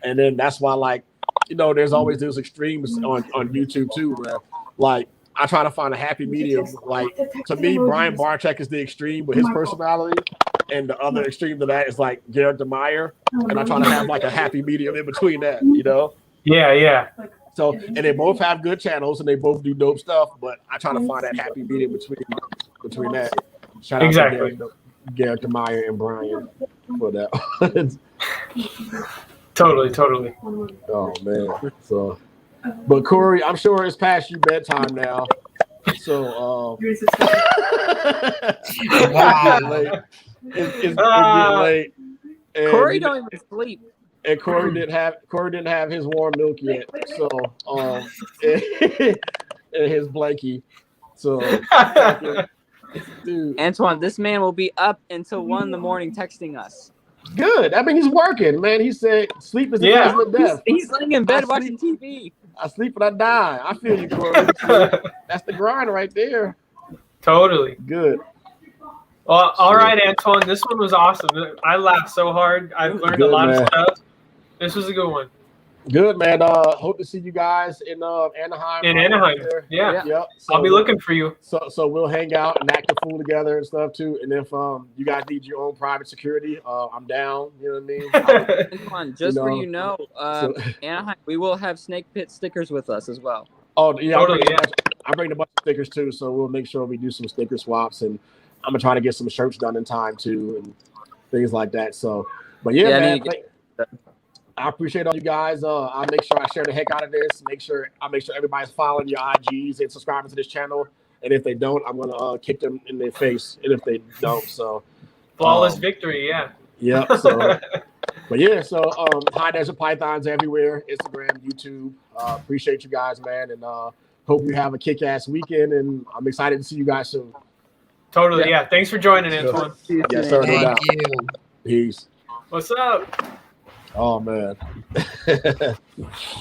And then that's why, like, you know, there's always those extremes on YouTube too, where like I try to find a happy medium. Like to me, Brian Barczyk is the extreme with his personality, and the other extreme to that is like Garrett DeMeyer, and I try to have like a happy medium in between that, you know. Yeah. So, and they both have good channels and they both do dope stuff, but I try to find that happy medium between that. Shout out to Garrett DeMeyer and Brian for that. Totally. Oh man. So, but Corey, I'm sure it's past your bedtime now. So it's getting late. And Corey don't even sleep. And Corey didn't have his warm milk yet. So and his blankie. So dude. Antoine, this man will be up until 1 in the morning texting us. Good. I mean, he's working, man. He said sleep is the cousin of death. He's laying in bed watching TV. I sleep and I die. I feel you, Corey. That's the grind right there. Totally. Good. Well, all right, Antoine. This one was awesome. I laughed so hard. I learned a lot of stuff. This was a good one. Good, man. Hope to see you guys in Anaheim. In Anaheim. Yeah. Yep. So, I'll be looking for you. So we'll hang out and act a fool together and stuff too. And if you guys need your own private security, I'm down. You know what I mean? Come on, just so you know, Anaheim, we will have Snake Pit stickers with us as well. Oh yeah, totally. I bring a bunch of stickers too, so we'll make sure we do some sticker swaps, and I'm gonna try to get some shirts done in time too, and things like that. So, but yeah man. I appreciate all you guys. I'll make sure I share the heck out of this. I'll make sure everybody's following your IGs and subscribing to this channel. And if they don't, I'm gonna kick them in their face. And if they don't, so flawless victory, yeah. Yep. So, but yeah, so High Desert Pythons everywhere, Instagram, YouTube. Appreciate you guys, man, and hope you have a kick-ass weekend. And I'm excited to see you guys soon. Totally, yeah. Thanks for joining, Antoine. Yes, sir. Thank you. Peace. What's up? Oh man.